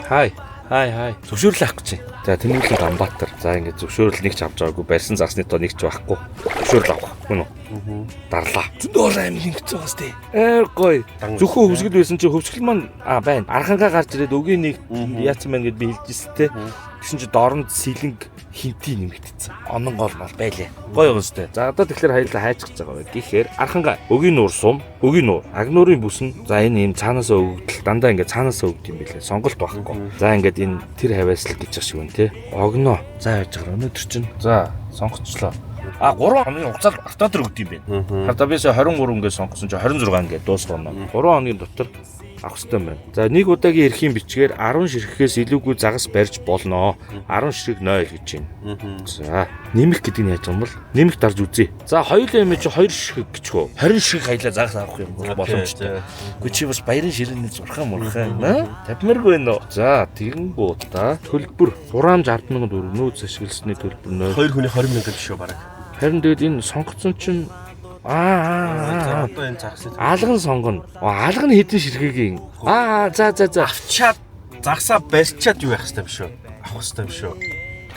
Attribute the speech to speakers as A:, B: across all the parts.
A: Хай. Зөвшөөрлөө авах гэж. За Тэмүүлэн Ганбаатар. За ингээд зөвшөөрөл нэг ч авч байгаагүй. Барьсан загсны тоо нэг ч байхгүй. Зөвшөөрөл авах. Гүн үү? Дарлаа. Зөндөө амин ингэж байгаас тээ. Гоё. Зөвхөн хөвсгөл байсан чи хөвсгөл маань байна. Архангаа гарч ирээд өгийн нэг яатсан байна гэд би хэлжсэн тээ. Тэгсэн чи дооронд сэлэнг хинтий нэмэгдсэн. Онон гол мал байлаа. Гоё юм сте. За одоо тэгэхээр хоёулаа хайчих гэж байгаа бай. Гэхдээ архангаа өгийн нуур сум, өгийн нуур, агнуурын бүсэн. За энэ юм цаанаасаа өгдөл дандаа ингээд цаанаасаа өгд юм билээ. Сонголт байхгүй. За ингээд энэ тэр хаваас л гэж шиг байна те. Огноо. За яаж байгаа өнөөдөр чинь. За сонгоцлоо. 3 хоногийн хугацаанд автоматар өгд юм байна. Хардаа бис 23 ингээд сонгосон чи 26 ингээд дуусгана. 3 хоногийн дотор авах хэрэгтэй байна. За нэг удаагийн эрхийн бичгээр 10 ширхгээс илүүгүй загас барьж болно. 10 ширхэг 0 гэж байна. За нэмэх гэдэг нь яаж юм бол нэмэх дарж үзье. За хоёулаа юм чи 2 ширхэг гэчгөө. 20 ширхэг хаялаа загас авах юм бол боломжтой. Гэхдээ чи бас баярын ширээний зурхаа мурхаа тавьмааргүй нөө. За тэгэнгүүтээ төлбөр 360,000 төгрөг нөөц ашигласны төлбөр 0.
B: 2 хүний 20,000 гэж шүү бараг.
A: Харин тэгээд энэ сонгоцсон чинь
B: одоо энэ загсыг
A: алган сонгоно. Алган хэдэн ширхгийн. За.
B: Авчаад загсаа барьчаад юу яах хэрэгтэй биш үү? Авах хэрэгтэй биш үү?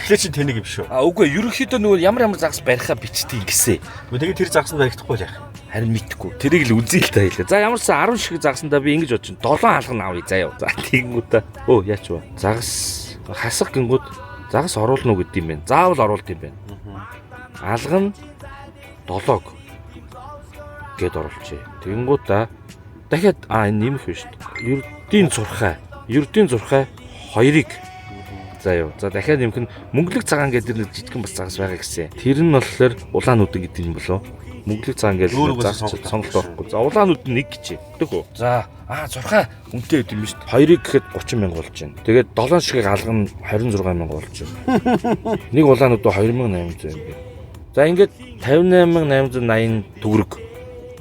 B: Тэгэхээр чи тэнийг юм шүү.
A: Үгүй ерөнхийдөө нөгөө ямар загас барихаа бичдэг гэсэн.
B: Тэгээд тэр загсанд баригдахгүй л яах.
A: Харин мэдхгүй. Тэрийг л үзье л та хэлээ. За ямар ч 10 ширхэг загсандаа би ингэж бодож чинь 7 алган авъя заяа. За тэгэнгүүтээ. Яач вэ? Загас хасах гингүүд загас оруулна уу гэдэг юм байна. Заавал оруулд юм байна. Алган 7-г гээд оруулчихъя. Тэгэнгүүтээ дахиад энэ нэмэх биш шүү дээ. Ердийн зурхай 2-ыг заа юу. За дахиад нэмэх нь мөнгөлөг цагаан гэдэг нэг жижигхэн бас загас байгаа гэсэн. Тэр нь болохоор улаан нүдэн гэдэг юм болов. Мөнгөлөг цагаан гэдэг загас сонголт байхгүй. За улаан нүдэн 1 гэж. Тэгвэл за зурхай үнэтэй гэдэг юм шүү дээ. 2-ыг гэхэд 30,000 болж байна. Тэгээд 7 ширхэг алган 26,000 болж байна. Нэг улаан нүдэн 2,800 юм байна. За ингээд 58,880 төгрөг.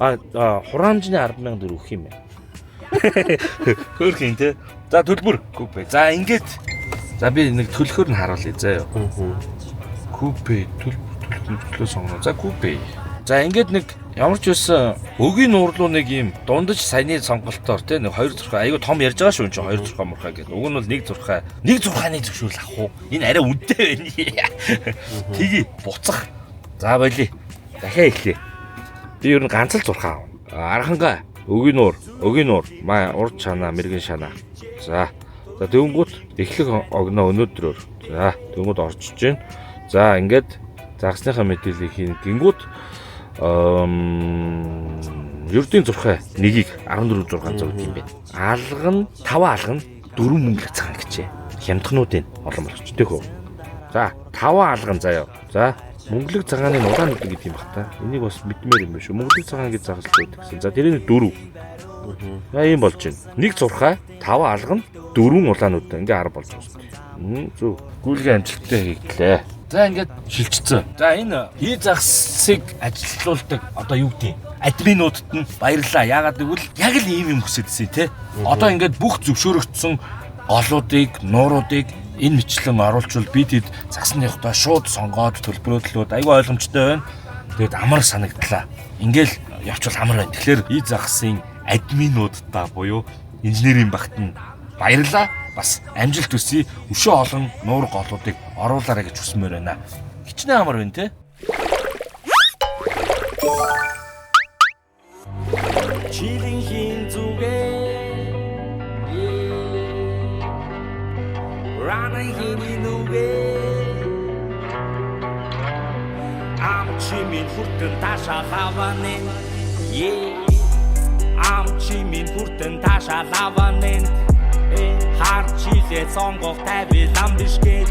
A: Хураамжны 10,000 төгрөг өгөх юм байна. Хөөрхин те. За төлбөр купе. За ингээд за би нэг төлөхөр нь харуулъя заа юу. Купе төлбөр сонгоно. За купе. За ингээд нэг ямар ч байсан өгийн нуурлуу нэг юм дундаж саяны сонголтоор те нэг 2 зурхай айгу том ярьж байгаа шүү энэ 2 зурхай мурхай гэдэг. Уг нь бол 1 зурхайны зөвшөөрөл авах уу? Энэ арай үнэтэй байна. Тгий буцах. За болий. Дахиад эхлэе. Би ер нь ганц л зурхаа авна. Архангаа, өгийн нуур, урд чанаа, мэрэгэн шанаа. За тэгэнгүүт эхлэх огноо өнөөдрөөр. За тэгэнгүүт орчиж гин. За ингээд загсныхаа мэдээллийг хийн. Гингүүт ердийн зурхай 1-ийг 14,600 гэдэг юм байна. Алган 5 алган 4 мөнгөлөг цагаан гэжээ. Хямдхнуудын олон болгочтой хөө. За 5 алган заяа. За мөнгөлөг цагааны улаан нүд гэдэг юм бах та. Энийг бас мэдмээр юм биш үү? Мөнгөлөг цагаан гэж загалцдаг гэсэн. За тэрний 4. Ийм болж байна. 1 зурхай, 5 алган, 4 улаан нүд ингээ 10 болж байна. Зөв. Гүйлгээ амжилттай хийглээ. За ингээд шилжчихсэн. За энэ хий загсыг ажилуулдаг одоо юу гэдэг админуудад нь баярлалаа. Яагаад гэвэл яг л ийм юм хүсэдсэн тий. Одоо ингээд бүх зөвшөөрөгдсөн голуудыг, нууруудыг энэ мэтлэн оруулчвал бид хэд загсны явахдаа шууд сонгоод төлбөрөөдлүүд айгүй ойлгомжтой байна. Тэгээд амар санагдлаа. Ингээл явчвал амар байна. Тэгэхээр и загсын админуудаа буюу инженерийн багт нь баярлалаа. Бас амжилт хүсье. Өшөө олон нуур голуудыг оруулаарай гэж хүсмээр байна. Хичнээн амар байна те. Чилийн зүгээ Ранхины нүгэ Амчимин хүртэн таашаа лаванэн Амчимин хүртэн таашаа лаванэн Харчилээ сонгох тавилан биш гээд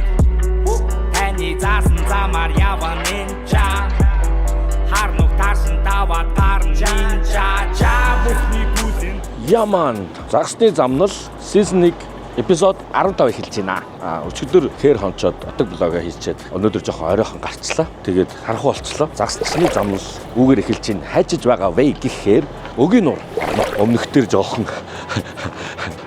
A: Таны заасан замаар яванэн чаа Харнух таасан таваад гарн нинча чаа бүхний бүлэн Яман загсны замнал season 1 эпизод 15 эхэлж байна. Өчигдөр хээр хончоод отог блога хийчихэд өнөөдөр жоохон оройхон гарчлаа. Тэгээд харах болчлоо. Загсны замнал үүгээр эхэлж байна. Хайжиж байгаа вэ гэхээр өгийн нуур өмнөхдөр жоохон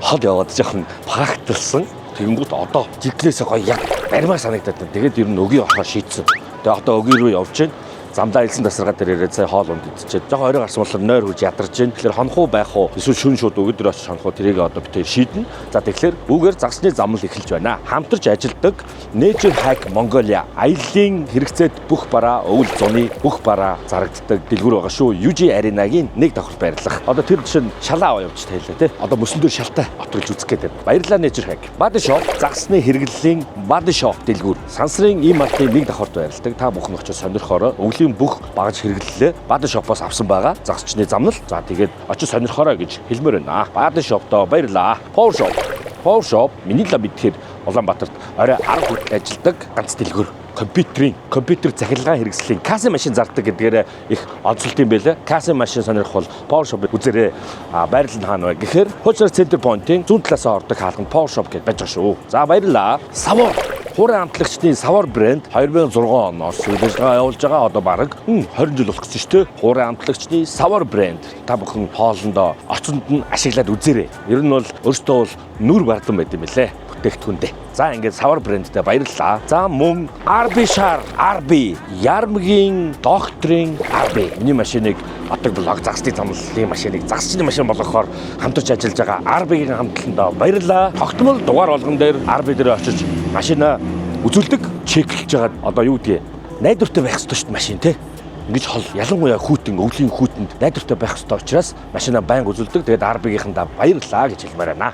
A: хол яваад жоохон практиклсан. Тэгэнгүүт одоо жиглээсээ гоё яг баримаар санагдаад байна. Тэгээд ер нь өгийн орохоо шийдсэн. Тэгээд одоо өгийн рүү явж байна. замдаа элсэн тасаргаа дээр ирээд сая хоол унд идчихээд жоохон орой гарсан болохоор нойр хурж ядарч байна. Тэгэхээр хонох уу байх уу? Эсвэл шүн шууд өгөөдөр очиж хонох уу? Тэрийг одоо битээ шийднэ. За тэгэхээр үүгээр загсны замл эхэлж байна. Хамтарч ажилладаг Nature Hack Mongolia аяллаа хэрэгцээт бүх бараа, өвөл зуны бүх бараа зарагддаг дэлгүүр байгаа шүү. UG Arena-гийн нэг давхар байрлах. Одоо тэр жишээ нь шалаа аваа явж таялаа тий. Одоо мөсөн дээр шалтай отролж үзэх гээд байна. Баярлалаа Nature Hack. Body Shop загсны хэрэглэлийн Body Shop дэлгүүр. Сансрын ийм малтын нэг давхарт байрладаг. Та бүхэн очиж сонирхороо. Өвлийн бүх багаж хэрэглэлээ Body Shop-оос авсан байгаа. Загсчны замнал. За тэгээд очиж сонирхороо гэж хэлмээр байна. Body Shop-тоо баярлалаа. Power Shop миний лаб идэхээр Улаанбаатарт орой 10 хүртэл ажилладаг ганц дэлгүүр. Компьютер захиргаан хэрэгслийн касса машин зардаг гэдгээр их онцлт юм байлаа. Касса машин сонирхол Power Shop үзээрэй. Байрлал нь хаана вэ гэхээр Хуучин Center Point-ийн зүүн талаас ордог хаалганд Power Shop гэж байж байгаа шүү. За баярлалаа. Савар хуурай хамтлагчдын Савар брэнд 2006 оноос үйлдвэрлэгээ явуулж байгаа. Одоо бараг 20 жил болох гэсэн чинь хуурай хамтлагчдын Савар брэнд та бүхэн хоолндоо оцонд нь ашиглаад үзээрэй. Ер нь бол өөртөө бол нүр бардан байт юм лээ. Бүтээгдэхүүндээ. За ингээд Савар брэндтэй баярлалаа. За мөн RB Ярмгийн докторийн RB миний машиныг отог блог загсны замлалын машиныг загсчны машин болгохоор хамтарч ажиллаж байгаа RB-гийн хамтландаа баярлалаа. Тогтмол дугаар болгон дээр RB дээр очиж машина үзүүлдэг, чеклж жагаад одоо юу гэдгийг найдвартай байх ёстой шүү дээ машин тий. Ингэж хол ялангуяа хүүтэн өвлийн хүүтэнд найдвартай байх ёстой учраас машина байнга үзүүлдэг. Тэгээд RB-гийнхандаа баярлалаа гэж хэлмээр байна.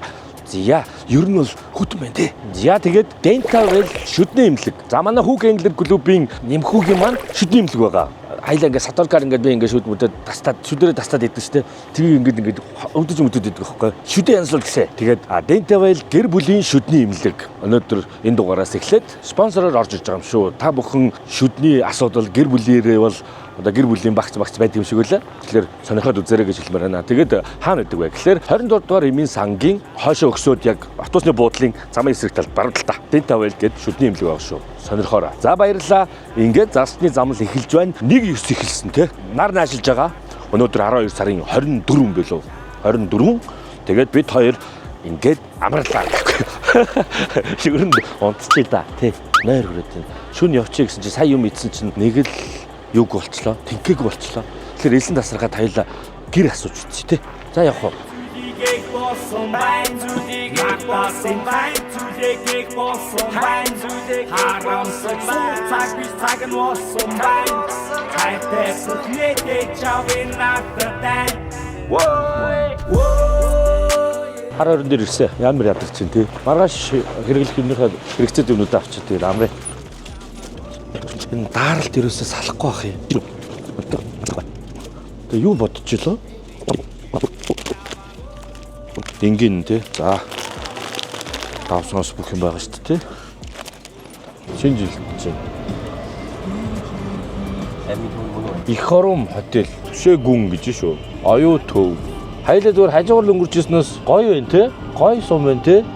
A: Зя ер нь бол хүүтэн байна те. За тэгээд Dentavel шүдний имлэг. За манай хүүгийн имлэг клубын нэмхүүгийн маань шүдний имлэг байгаа. Хайлаа ингээд сатолкаар ингээд би ингээд шүд мөдөд тастаад шүдэрээ тастаад идэв штэ. Тэгээ ингээд өвдөж идэв байхгүй. Шүдэн янзлуул гэсэн. Тэгээд Dentavel гэр бүлийн шүдний имлэг. Өнөөдөр энэ дугаараас эхлээд спонсороор орж иж байгаа юм шүү. Та бүхэн шүдний асуудал гэр бүлээрээ бол одоо гэр бүлийн багц байдаг юм шиг үлээ. Тэгэхээр сонирхоод үзээрэй гэж хэлмээр байна. Тэгээд хаана байдаг вэ гэхээр 24 дугаар Эмийн сангийн хойшоо өгсөд яг автобусны буудлын замын эсрэг талд баруун талдаа Dentavel гээд шүдний имлэг байгаа шүү. Сонирхоорой. За баярлалаа. Ингээд зарчны замл эхэлж байна. 1/9 эхэлсэн те. Нар наашилж байгаа. Өнөөдөр 12 сарын 24 юм болов. 24. Тэгээд бид хоёр ингээд амралаа гэхгүй. Шүрэнд унтчих да тий. Нойр хүрээд. Шүн явчих гэсэн чи сая юм идсэн чинь нэг л юг болчлоо. Тинхэг болчлоо. Тэгэхээр элсэн тасаргаа тайлаа гэр асууж үзье тий. За явах уу. Хараа өрөн дээр ирсэн. Ямар ядарч чинь тий. Маргааш хэрэглэх юмнийхээ хэрэгцээд юмнуудаа авчиж тэгээд амраа. Энэ дааралт ерөөсөө салахгүй ах юм. Тэгээ юу бодож илоо? Дингийн тий. За. Давсноос бүх юм байгаа шүү дээ тий. Шинэ жил чинь. Их хором хотел төшөө гүн гэж шүү. Оюу төв. Хайлаа зүгээр хажуугаар өнгөрч ирснээс гоё байна тий. Гоё сум байна тий.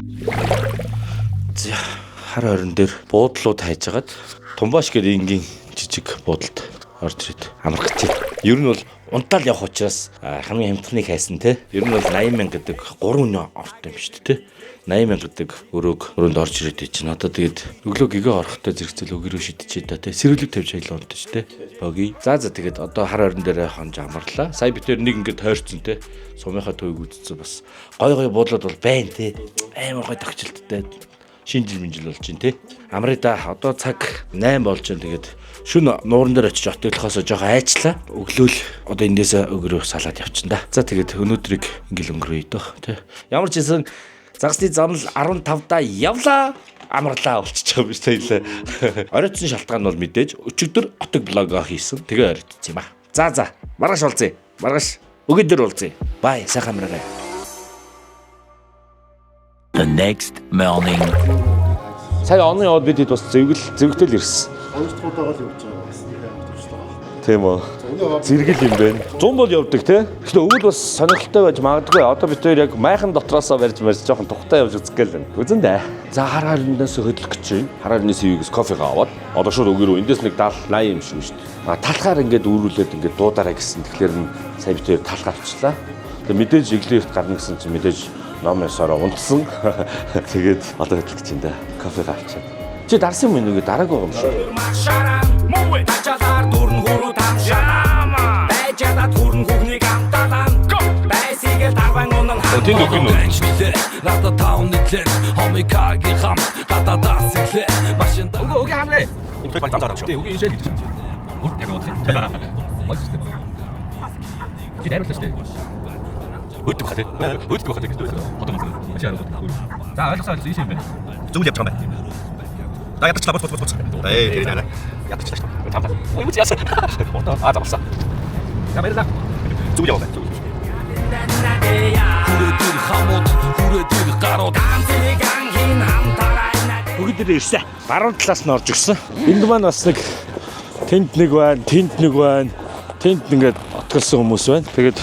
A: За хар орон дээр буудлууд хайжгаад Тумбаш гэдэг энгийн жижиг буудалд орж ирээд амрах гэж байна. Ер нь бол унтаал явах учраас хамгийн хямдхныг хайсан те. Ер нь бол 80,000 гэдэг 3 өнөө орт юм шүү дээ те. 80,000 гэдэг өрөөнд орж ирээд чинь одоо тэгээд өглөө гэгээ орохтой зэрэгцэл өгөрөө шидчихээ да те. Сэрүүлэг тавьж аялаа унтаж те. Боги. За тэгээд одоо хар орон дээр хонж амарлаа. Сая битэр нэг ингээд тойрцсон те. Сумынхаа төвийг үзсэн бас гой буудлууд бол байна те. Амар гой тагчилттай. Шинэ жил болж байна те. Амрида одоо цаг 8 болж байна. Тэгээд шүн нууран дээр очиж отоглохоос жоохон айчлаа. Өглөөл одоо эндээс өгөрөө салаад явчихна да. За тэгээд өнөөдрийг ингээл өнгөрөөе дөө те. Ямар ч хэсэн загсны замл 15-да явлаа. Амарлаа болчихж байгаа биш таялаа. Оройтсон шалтгаан нь бол мэдээж өчигдөр отог блогоо хийсэн. Тэгээ оройтсон юм аа. За маргааш уулзъя. Маргааш өгөөдөр уулзъя. Бай сайхан амраарай.
C: The next morning.
A: Сая оны яваад бид бас зэвгтэл ирсэн.
D: Хоёрдугаараа л явж байгаа бас нэг амтарчлаа.
A: Тийм үү. Зэрэгэл юм байна. 100 бол явдаг те. Гэхдээ өвөл бас сонирхолтой байж магадгүй. Одоо бид хоёр яг майхан дотроосоо барьж жоохон тухтай явж үзэх гээл байна. Үзэн дээ. За хар харнаас хөдлөх гэж байна. Хар харны сэвигээс кофегаа аваад одоо шууд өгөрөө эндээс нэг 70-80 юм шиг шүү дээ. Талхаар ингээд үүрүүлээд ингээд дуудаарай гэсэн. Тэгэхээр сая бид хоёр талхаар авчлаа. Тэгээ мэдээж эглэрт гарна гэсэн чинь мэдээж ном ясаараа унтсан. Тэгээд одоо хөдлөх гэж байна да. Кофегаа авчаад. Чи дарсан юм уу? Дараагүй юм шүү.
E: Ачаад хүрэн хүүхнийг амтаалаа. Байсыг дарван унан
A: тийм үг юм уу?
F: Надад таун нэтлэн хомикагийн хам гадаадаас ирлээ машин
A: Үгүй хамраа.
B: Энэ баг замдаа шүү.
A: Үгүй энэ шил. Гурт яг удаа. Мостэй. Чи дайруулсан шүү дээ. Өдөх хатаа. Өдөх хатаа гэж дөөсөө. Хотон мөн. Ачаар өдөх. За ойлгосоо ийш юм байна.
B: Зүйл явж байгаа юм байна. Да ядчих та бот. Тэр нэ. Ядчих та.
A: Тамтаа. Ой үгүй яасан. Ото замарсан. За баярлалаа.
B: Зүйл яваа байна.
F: хүрээдэр хамууд хүрээдэр гарууд
G: Бүгд ирсэн. Баруун талаас нь орж ирсэн. Энд маань бас нэг тэнд нэг байна, тэнд нэг байна. Тэнд ингээд отголсон хүмүүс байна. Тэгээд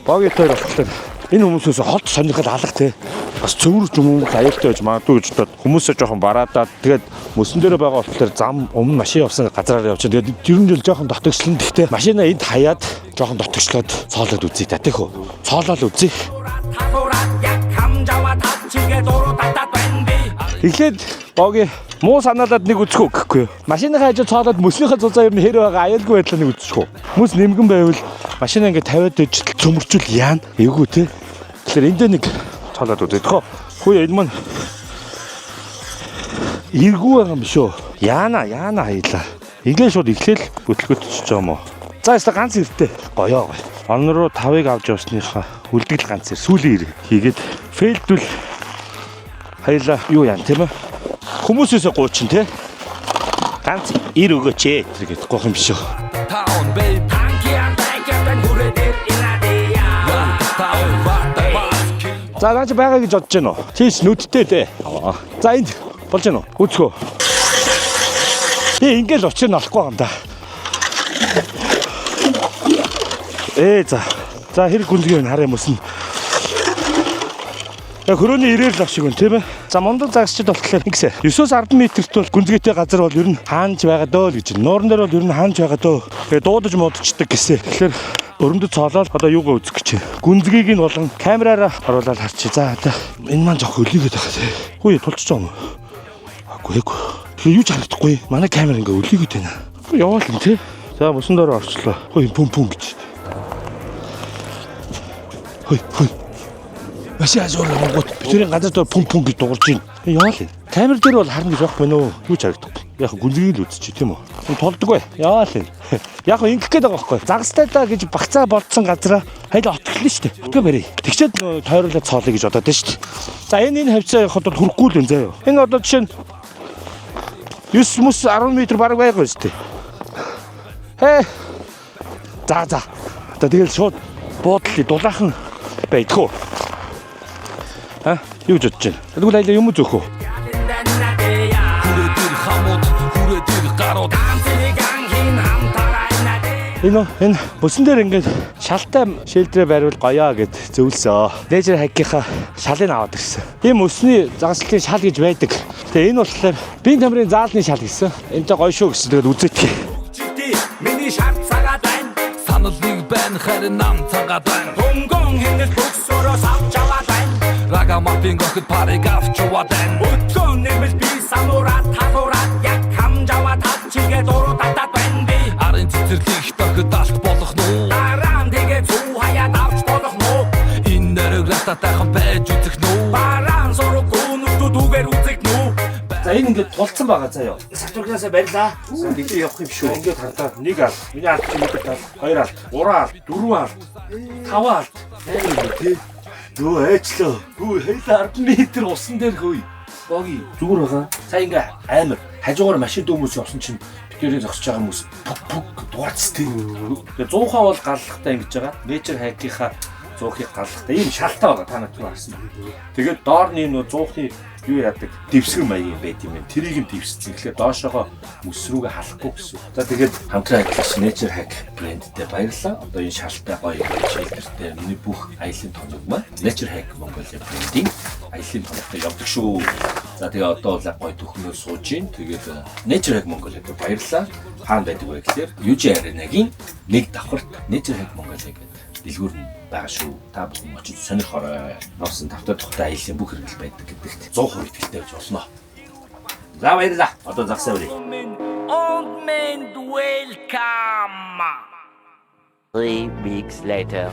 G: богиотойр болохоор энэ хүмүүсээс хот сонирхол алга те. Бас цөмөрч юм аюултай байж магадгүй гэж бодоод хүмүүсээ жоохон бараадаад тэгээд мөсөн дээр байгаа болохоор зам өмнө машин явсан газараар явчихсан. Тэгээд тэр нь л жоохон дотогслон. Гэхдээ машина энд хаяад жоохон дотогчлоод цоолоод үзье та тийх үү. Цоолол үзье. Эхлээд боги муу санаалаад нэг үзэх үү гэхгүй юу. Машиныхаа хажуу цоолоод мөснийхээ зузаа ер нь хэр байгаа аюулгүй байдлаа нэг үзчих үү. Хүмүүс нэмгэн байвал машина ингээд тавиад иж цөмөрчүүл яана. Эвгүй те. Тэгэхээр энд нэг цоолоод үзэх хөө. Хөөе энэ маань эргүү байгаа юм шүү. Яана хаялаа. Ингээд шууд эхлээл хөтөлгөтч байгаа юм уу. За яста ганц эртээ гоёо. Он руу 5-ыг авч явсныхаа үлдэгэл ганц эр сүүлийн ир хийгээд фейлдвэл хаялаа юу яан тийм ээ. Хүмүүсээс 30 те. Ганц ир өгөөч ээ гэж гоох юм биш үү.
F: таун бэй
G: За наач байгаа гэж бодож байна уу? Тийш нүдтэй дээ. За энд болж байна уу? Үзхөө. Би ингээл очир нь олохгүй юм да. За хэрэг гүнзгий хараа мөсөн. Яг хөрөөний ирээр л авшиг байна тийм ээ. За мундаг загсчд болохоор ингэсэ 9-10 метрт бол гүнзгийтэй газар бол ер нь хаанч байгаа дөө л гэж. Нууран дээр бол ер нь хаанч байгаа дөө. Тэгээ дуудаж модчдаг гэсэн. Тэгэхээр өрөмдөд цоолоод одоо юугаа үзэх гэж байна. Гүнзгийг нь болон камераараа оруулаад харчих. За одоо энэ маань жоох өлийгээд байгаа тийм. Хөөе тулчих юм уу? Аггүй. Тэгээ юу ч харагдахгүй. Манай камер ингээ өлийгээд байна. Яваал юм тий. За мөсөн дээр орчлоо. Хөөе пүм гэж. Хөөе. Машин азуур гот бидний газар дээр пүм гэж дуурж байна. Яа л. Камер дээр бол харна гэж байхгүй нөө. Юу ч харагдахгүй. Яг гүнзгийг л үзчих тийм үү. Толдгоо. Яа л. Яг ингэх гээд байгаа байхгүй. Загастай даа гэж багцаа болцсон газараа хайлаа отглоно шүү дээ. Өтгөө барь. Тэгчээд тойруулаад цоолё гэж бодоод байна шүү дээ. За энэ хавцаа явахад бол хүрэхгүй л энэ заяа. Энэ одоо жишээ нь 9 мөс 10 м бараг байгаа шүү дээ. За. Одоо тэгэл шууд буудлыг дулаахан байдгүй. Юу гэж бодож байна? Тэгвэл айлаа юм зөөх үү?
F: хүрээдэр хамууд хүрээдэр гарууд
G: Энэ бүсэн дээр ингээд шалтай шилдрээ бариул гоёо гэд зөвлөсөө. Дээжэр хагийнхаа шалыг аваад ирсэн. Ийм өсний загаслалын шал гэж байдаг. Тэгээ энэ болохоор бие тамирын заалны шал гэсэн. Энтэй гоё шүү гэсэн. Тэгээд үзээдхий.
E: Миний шарт цагаад байна.
F: санал нэг байна харин нам цагаад байна.
E: Хөнгөн хэнэл бүксөрөөс авч аваад байна.
F: Рага мапинг охид парыг авч яваад байна.
E: Өткөө нэмэл би самурат талурат яг хамж аваад хатчигээ дуруу татаад байна би.
F: Арын цэцэрлэх дохид алт болох нь.
E: Дараа тэгээ зүү хаяад авч болох нь.
F: Энэ нэрэг рататайхан байж үзэх нь.
E: Бараан сураг гүнүтүүд үгээр үзэх нь.
A: За энэ ингээд тулцсан байгаа заяа. Сатургаасаа барьлаа.
B: Бидний явах юм шүү.
A: Ингээд хардаад 1 алт, миний алт чинь 2 алт, 3 алт, 4 алт, 5 алт. Тий. Нөө айчлаа. Хүү хайлаа 10 м усан дээр хөөе. Боги зүгээр байгаа. Сая ингээ амар хажуугаар машин дөөмөс явсан чинь битэрээ зогсож байгаа хүмүүс пук дуурц тий. Тэгээ 100-аа бол галлахтай ингэж байгаа. Nature hack-ийнхаа 100-ыг галлахтай. Ийм шалтаа байгаа. Та нар харсан. Тэгээд доорны нөө 100-ны юу яадаг дэвсгэр маягийн байт юм. Тэрийг нь дэвсцэн. Тэгэхээр доошоогоо мөс рүүгээ халахгүй гэсэн. За тэгээд хамтран ажиллаж Nature Hack брэндтэй баярлалаа. Одоо энэ шалтай гоё шилдэртэй миний бүх аялын тоног маань Nature Hack Mongolia брендийн аялын тоногтой явдаг шүү. За тэгээ одоо бол гоё төхнөө сууж гин. Тэгээд Nature Hack Mongolia гэдэг баярлалаа. Хаана байдаг вэ гэхээр UJ Arena-гийн нэг давхарт Nature Hack Mongolia гэдэг дэлгүүр нь байгаа шүү. Та бүхэн очиж сонирхорой. Носон тавтай тухтай аялын бүх хэрэгэл байдаг гэдэгт 100% итгэлтэй байж болно. За баярлалаа. Одоо загсаа өрье.
E: Old man welcome.
C: 3 weeks later.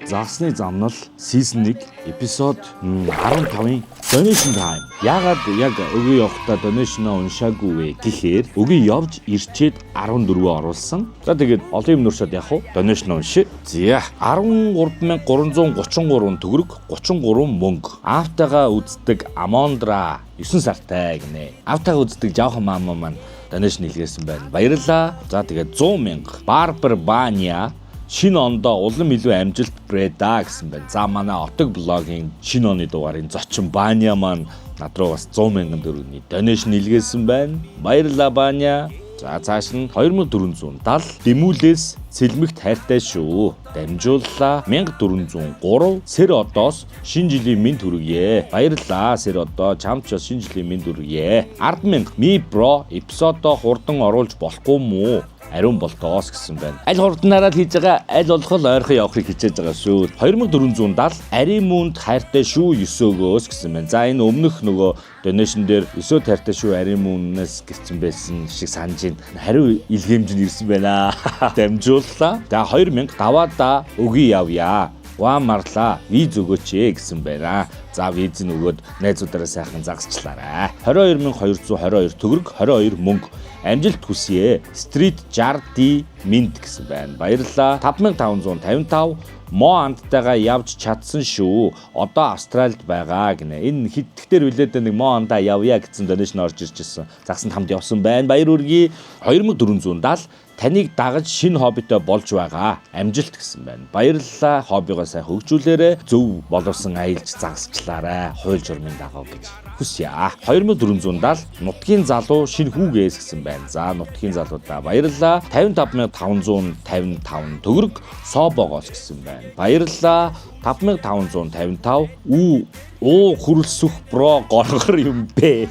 A: Загсны замнал season 1 episode 15-ийн donation time. Яагаад яг өглөө явахдаа donation уншаагүй вэ гэхээр өглөө явж ирчээд 14 оруулсан. За тэгээд олон юм нуршаад явах уу? Donation унши. За 13333 төгрөг 33 мөнгө. Автагаа үздэг Амондра 9 сартай гинэ. Автагаа үздэг жоохон маама маань donation хийлгээсэн байна. Баярлалаа. За тэгээд 100 мянга. Барбар Баня шинэ ондоо улам илүү амжилт брэда гэсэн байна. За манай Отог блогийн шинэ оны дугаарын зочин Баня маань над руу бас 100 мянган төгрөгийн donation илгээсэн байна. Баярлалаа Баня. За цааш нь 2470 дэмүүлээс сэлмэгт хайртай шүү. Дамжууллаа 1403 сэр одоос шинэ жилийн мэнд хүргье. Баярлалаа сэр одоо чамч шинэ жилийн мэнд хүргье. 100000 ми бро эпизодо хурдан оруулж болохгүй мүү? Ариун болтоос гэсэн байна. Аль хурданаараа хийж байгаа, аль болох ойрхон явахыг хичээж байгаа шүү. 2470 ари мөнд хайртай шүү 9-өөс гэсэн байна. За энэ өмнөх нөгөө donation дээр 9 хайртай шүү ари мөннээс гэсэн байсан шиг санаж байна. Хариу илгээмж нь ирсэн байна. Дамжууллаа. За 2000 даваада өгье явъя. Ва марлаа виз өгөөч гэсэн байна. За виз нь өгөөд найзуудаараа сайхан загасчлаарай. 22222 төгрөг 22 мөнгө. Амжилт хүсье. Street 60D Mint гэсэн байна. Баярлалаа. 5555 мо андтайгаа явж чадсан шүү. Одоо Австралид байгаа гинэ. Энэ хитгэхтэр билээд нэг мо андаа явъя гэсэн donation орж ирж ирсэн. Загсанд хамт явсан байна. Баяр үргээ. 2470 таныг дагаж шинэ хоббитой болж байгаа. Амжилт гэсэн байна. Баярлалаа. Хоббигоо сайн хөгжүүлээрэй. Зөв боловсон аялж загасчлаарай. Хууль журмын дагав гэж хүсье. 2470 нутгийн залуу шинэ хүүгээс гэсэн байна. За нутгийн залуудаа баярлалаа. 55555 төгрөг собогоос гэсэн байна. Баярлалаа. 5555 хүрэлсөх бро горгор юм бэ.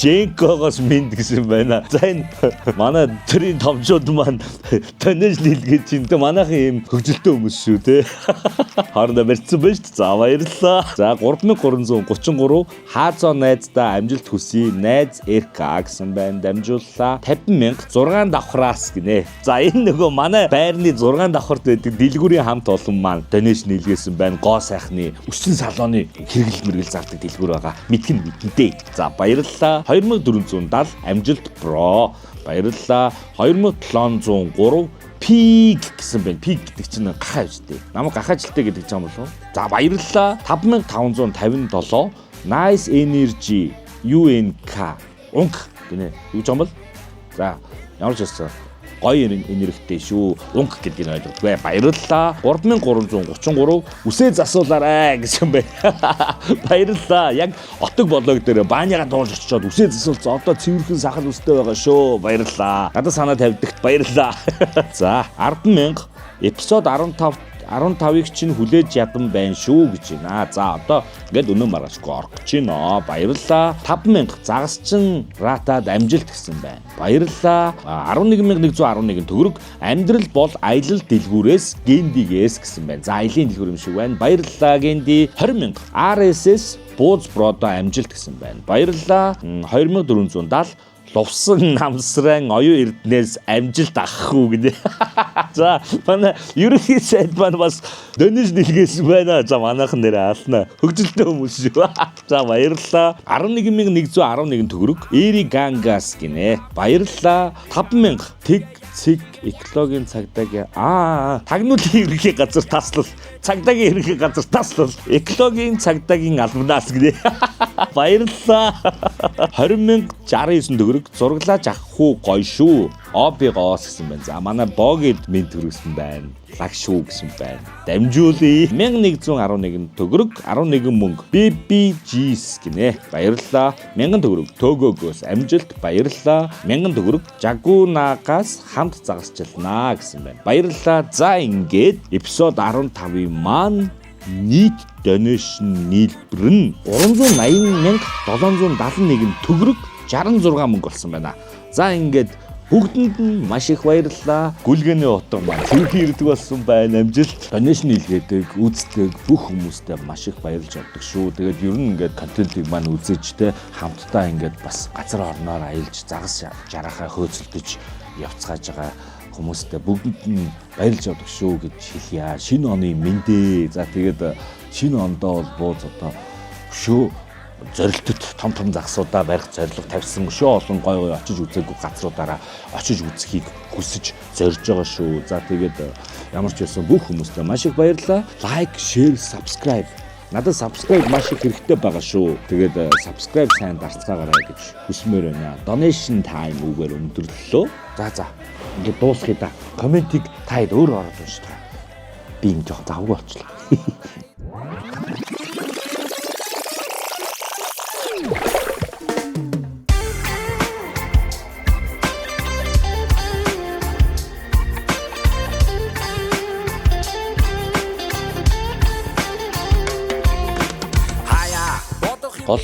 A: Женкогоос минь гэсэн байна. За энэ манай төрийн томчууд маань donation хийлгэж чинь манайхан юм хөгжилтэй хүмүүс шүү те. Хоорондоо барьсан байна шүү дээ. За баярлалаа. За 3333 хаазоо найздаа амжилт хүсье. Найз РК гэсэн байна. Дамжууллаа. 50000 6 давхраас гинэ. За энэ нөгөө манай байрны 6 давхарт байдаг дэлгүүрийн хамт олон маань donation хийлгээсэн байна. Гоо сайхны өссөн салооны хэрэгэл мэрэгэл зардаг дэлгүүр байгаа. Мэдгэн мэдэнтэй. За баярлалаа. 2470 амжилт бро. Баярлалаа. 2703 пиг гэсэн байна. Пиг гэдэг чинь гахаа үстэй. Намайг гахаажилттай гэдэг ч юм болов уу? За баярлалаа. 5557 Nice Energy UNK унк гинэ. Юу ч юм бол. За ямар ч байсан гоё энергитэй шүү. Унк гэдгийг ойлгодгүй. Баярлалаа. 3333 үсээ засуулаарай гэсэн байна. Баярлалаа. Яг Отог блог дээр Баняга дуулж очиод үсээ засуулсан. Одоо цэвэрхэн сахал үстэй байгаа шүү. Баярлалаа. Надад санаа тавьдагт баярлалаа. За 100000 эпизод 15-ыг чинь хүлээж ядан байна шүү гэж байна. За одоо ингээд өнөө маргашгүй орох гэж байна. Баярлалаа. 5000 загасчин ратад амжилт гэсэн байна. Баярлалаа. 11111 төгрөг амьдрал бол аялал дэлгүүрээс гендигээс гэсэн байна. За аялын дэлгүүр юм шиг байна. Баярлалаа генди. 20000 RSS бууз бродо амжилт гэсэн байна. Баярлалаа. 2470 лувсан намсран оюун эрднээс амжилт авахгүй гинэ. За манай ерөнхий сайд маань бас donation хийлгээсэн байна. За манайхан нэрээ ална. Хөгжилтэй хүмүүс шүү. За баярлалаа. 11111 төгрөг Эри Гангас гинэ. Баярлалаа. 5000 тэг цэг экологийн цагдаагийн тагнуулын ерөнхий газар таслал цагдаагийн ерөнхий газар таслал экологийн цагдаагийн албанаас гинэ. Баярлалаа. 20000 69 төгрөг зураглаж авах уу гоё шүү. Обигоос гэсэн байна. За манай богид минь төрөсөн байна. Лаг шүү гэсэн байна. Дамжуулъя. 1111 төгрөг 11 мөнгө. BBGs гинэ. Баярлалаа. 1000 төгрөг Төгөөгөөс амжилт. Баярлалаа. 1000 төгрөг Жагунагаас хамт загасчлнаа гэсэн байна. Баярлалаа. За ингээд эпизод 15-ийн маань нийт donation нийлбэр нь 380,771 төгрөг 66 мөнгө болсон байна. За ингээд
H: Бүгдэнд нь маш их баярлалаа. Гүлгээний утга маань цэвэрхэн ирдэг болсон байна. Амжилт. Донешн илгээдэг, үздэг бүх хүмүүстээ маш их баярлж авдаг шүү. Тэгээд ер нь ингээд контентыг маань үзэж те хамтдаа ингээд бас газар орноор аялж загас жарахаа хөөцөлдөж явцгааж байгаа хүмүүстээ бүгдэнд нь баярлж авдаг шүү гэж хэлье. Шинэ оны мэндэ. За тэгээд шинэ ондоо бол бууз одоо шүү зорилтод том загсуудаа барих зорилго тавьсан шүү. Олон гой гой очиж үзээгүй газруудаараа очиж үзхийг хүсэж зорж байгаа шүү. За тэгээд ямар ч байсан бүх хүмүүстээ маш их баярлалаа. Лайк, шеэр, subscribe. Надад subscribe маш их хэрэгтэй байгаа шүү. Тэгээд subscribe сайн дарцгаагаарай гэж хүсмээр байна. Donation time үгээр өндөрлөлөө. За. Ингээд дуусгая да. Комментиг та хэд өөрөө ороод уншдаг. Би энэ жоох завгүй болчлаа. Гол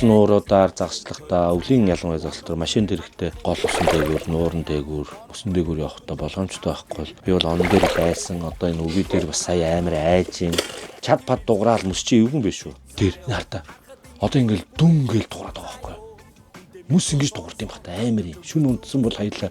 H: нууруудаар загслахдаа өвлийн ялангуяа загсалтаар машин дэрэгтэй гол усан дээгүүр, нуурын дээгүүр, усан дээгүүр явахдаа боломжтой байхгүй бол би бол он дээр хайсан одоо энэ өвгий дээр бас сая амар айж ин чад пад дуграал мөс чи эвгэн биш үү? Тэр нартаа. Одоо ингээл дүн гээл дуураад байгаа байхгүй. Мөс ингэж дуурд юм бата амар юм. Шүн унтсан бол хаялаа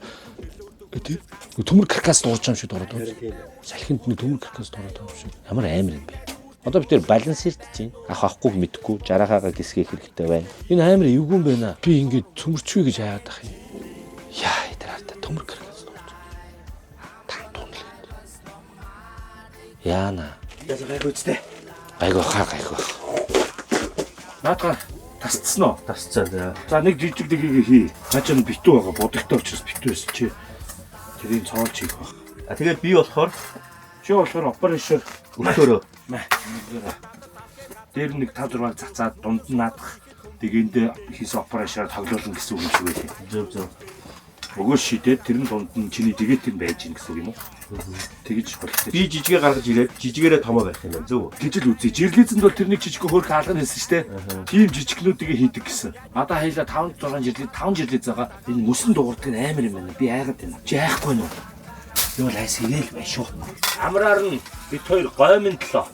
H: тэр төмөр каркас дуурч юм шиг дуураад байна. Салхинд нэг төмөр каркас дуураад байгаа юм шиг. Ямар амар юм бэ? Одоо бид тэр балансирдж чинь авахгүй мэдхгүй жарахаага гисгэх хэрэгтэй байна. Энэ амар эвгүн байна. Би ингээд цөмөрчвэ гэж хаяад ах юм. Яа, тэр хата төмөр каркас дуурч. Тан тунлээ. Яана.
B: Гайгүй үстэй.
H: Гайгүй.
A: Наадга тасцсан уу? Тасцсан. За нэг жижиг дэгийг хий. Наач нь битүү байгаа. Будагтай учраас битүү байсан чи. Тэрийг цоолж хийх баг.
B: Тэгээд би болохоор
A: операшн
B: өтөрөө.
A: Дээр нэг 5-6 цацаад дунд нь наадах. Тэгээндээ хийсэн операшнаар тоглоулна гэсэн үг юм шиг байлээ.
B: Зөв.
A: Өгөөс шидээд тэр нь дунд нь чиний дэгээд тэр байж гин гэсэн үг юм уу? Тэгэж болтой.
B: Би жижигээ гаргаж ирээд жижигээрээ томоо байх юм байна. Зөв.
A: Тэгжэл үзье. Жирлизэнд бол тэрний жижиг хөрх хаалган хэлсэн шүү дээ. Тийм жижигнүүдийг хийдэг гэсэн. Одоо хайлаа 5 жирлиз байгаа. Энэ мөсөн дуурдаг нь амар юм байна. Би айгаад байна. Чи айхгүй нь уу? Би бол айс игээл байна шүү. Амраар нь бид хоёр гоймондлоо.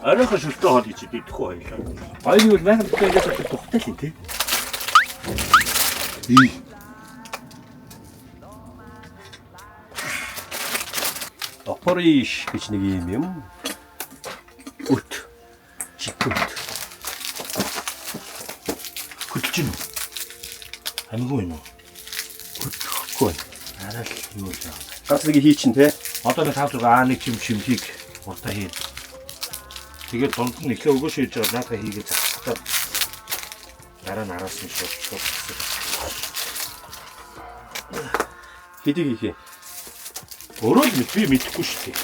A: Оройхон шөлтөө хоол хийж идэхгүй хоёлаа. Гойны бол майхан битээ ингэж бодох тухтай л юм тий.
B: Опориш гэж нэг юм. Өт. Чикүт.
A: Хөдөлж гин үү? Амгүй юм уу?
B: Хөдөлгөхгүй.
A: Арай л юу л яа.
B: Газ нэг хий чин те.
A: Одоо нэг 5-6 А1 шимхийг уртаа хийн. Тэгээд дунд нь ихлэ өгөөш хийж байгаа наадаа хийгээд засахтаа. Дараа нь араас нь шууд.
B: Хэдийг хийх юм?
A: Өөрөө л би мэдэхгүй шүү дээ.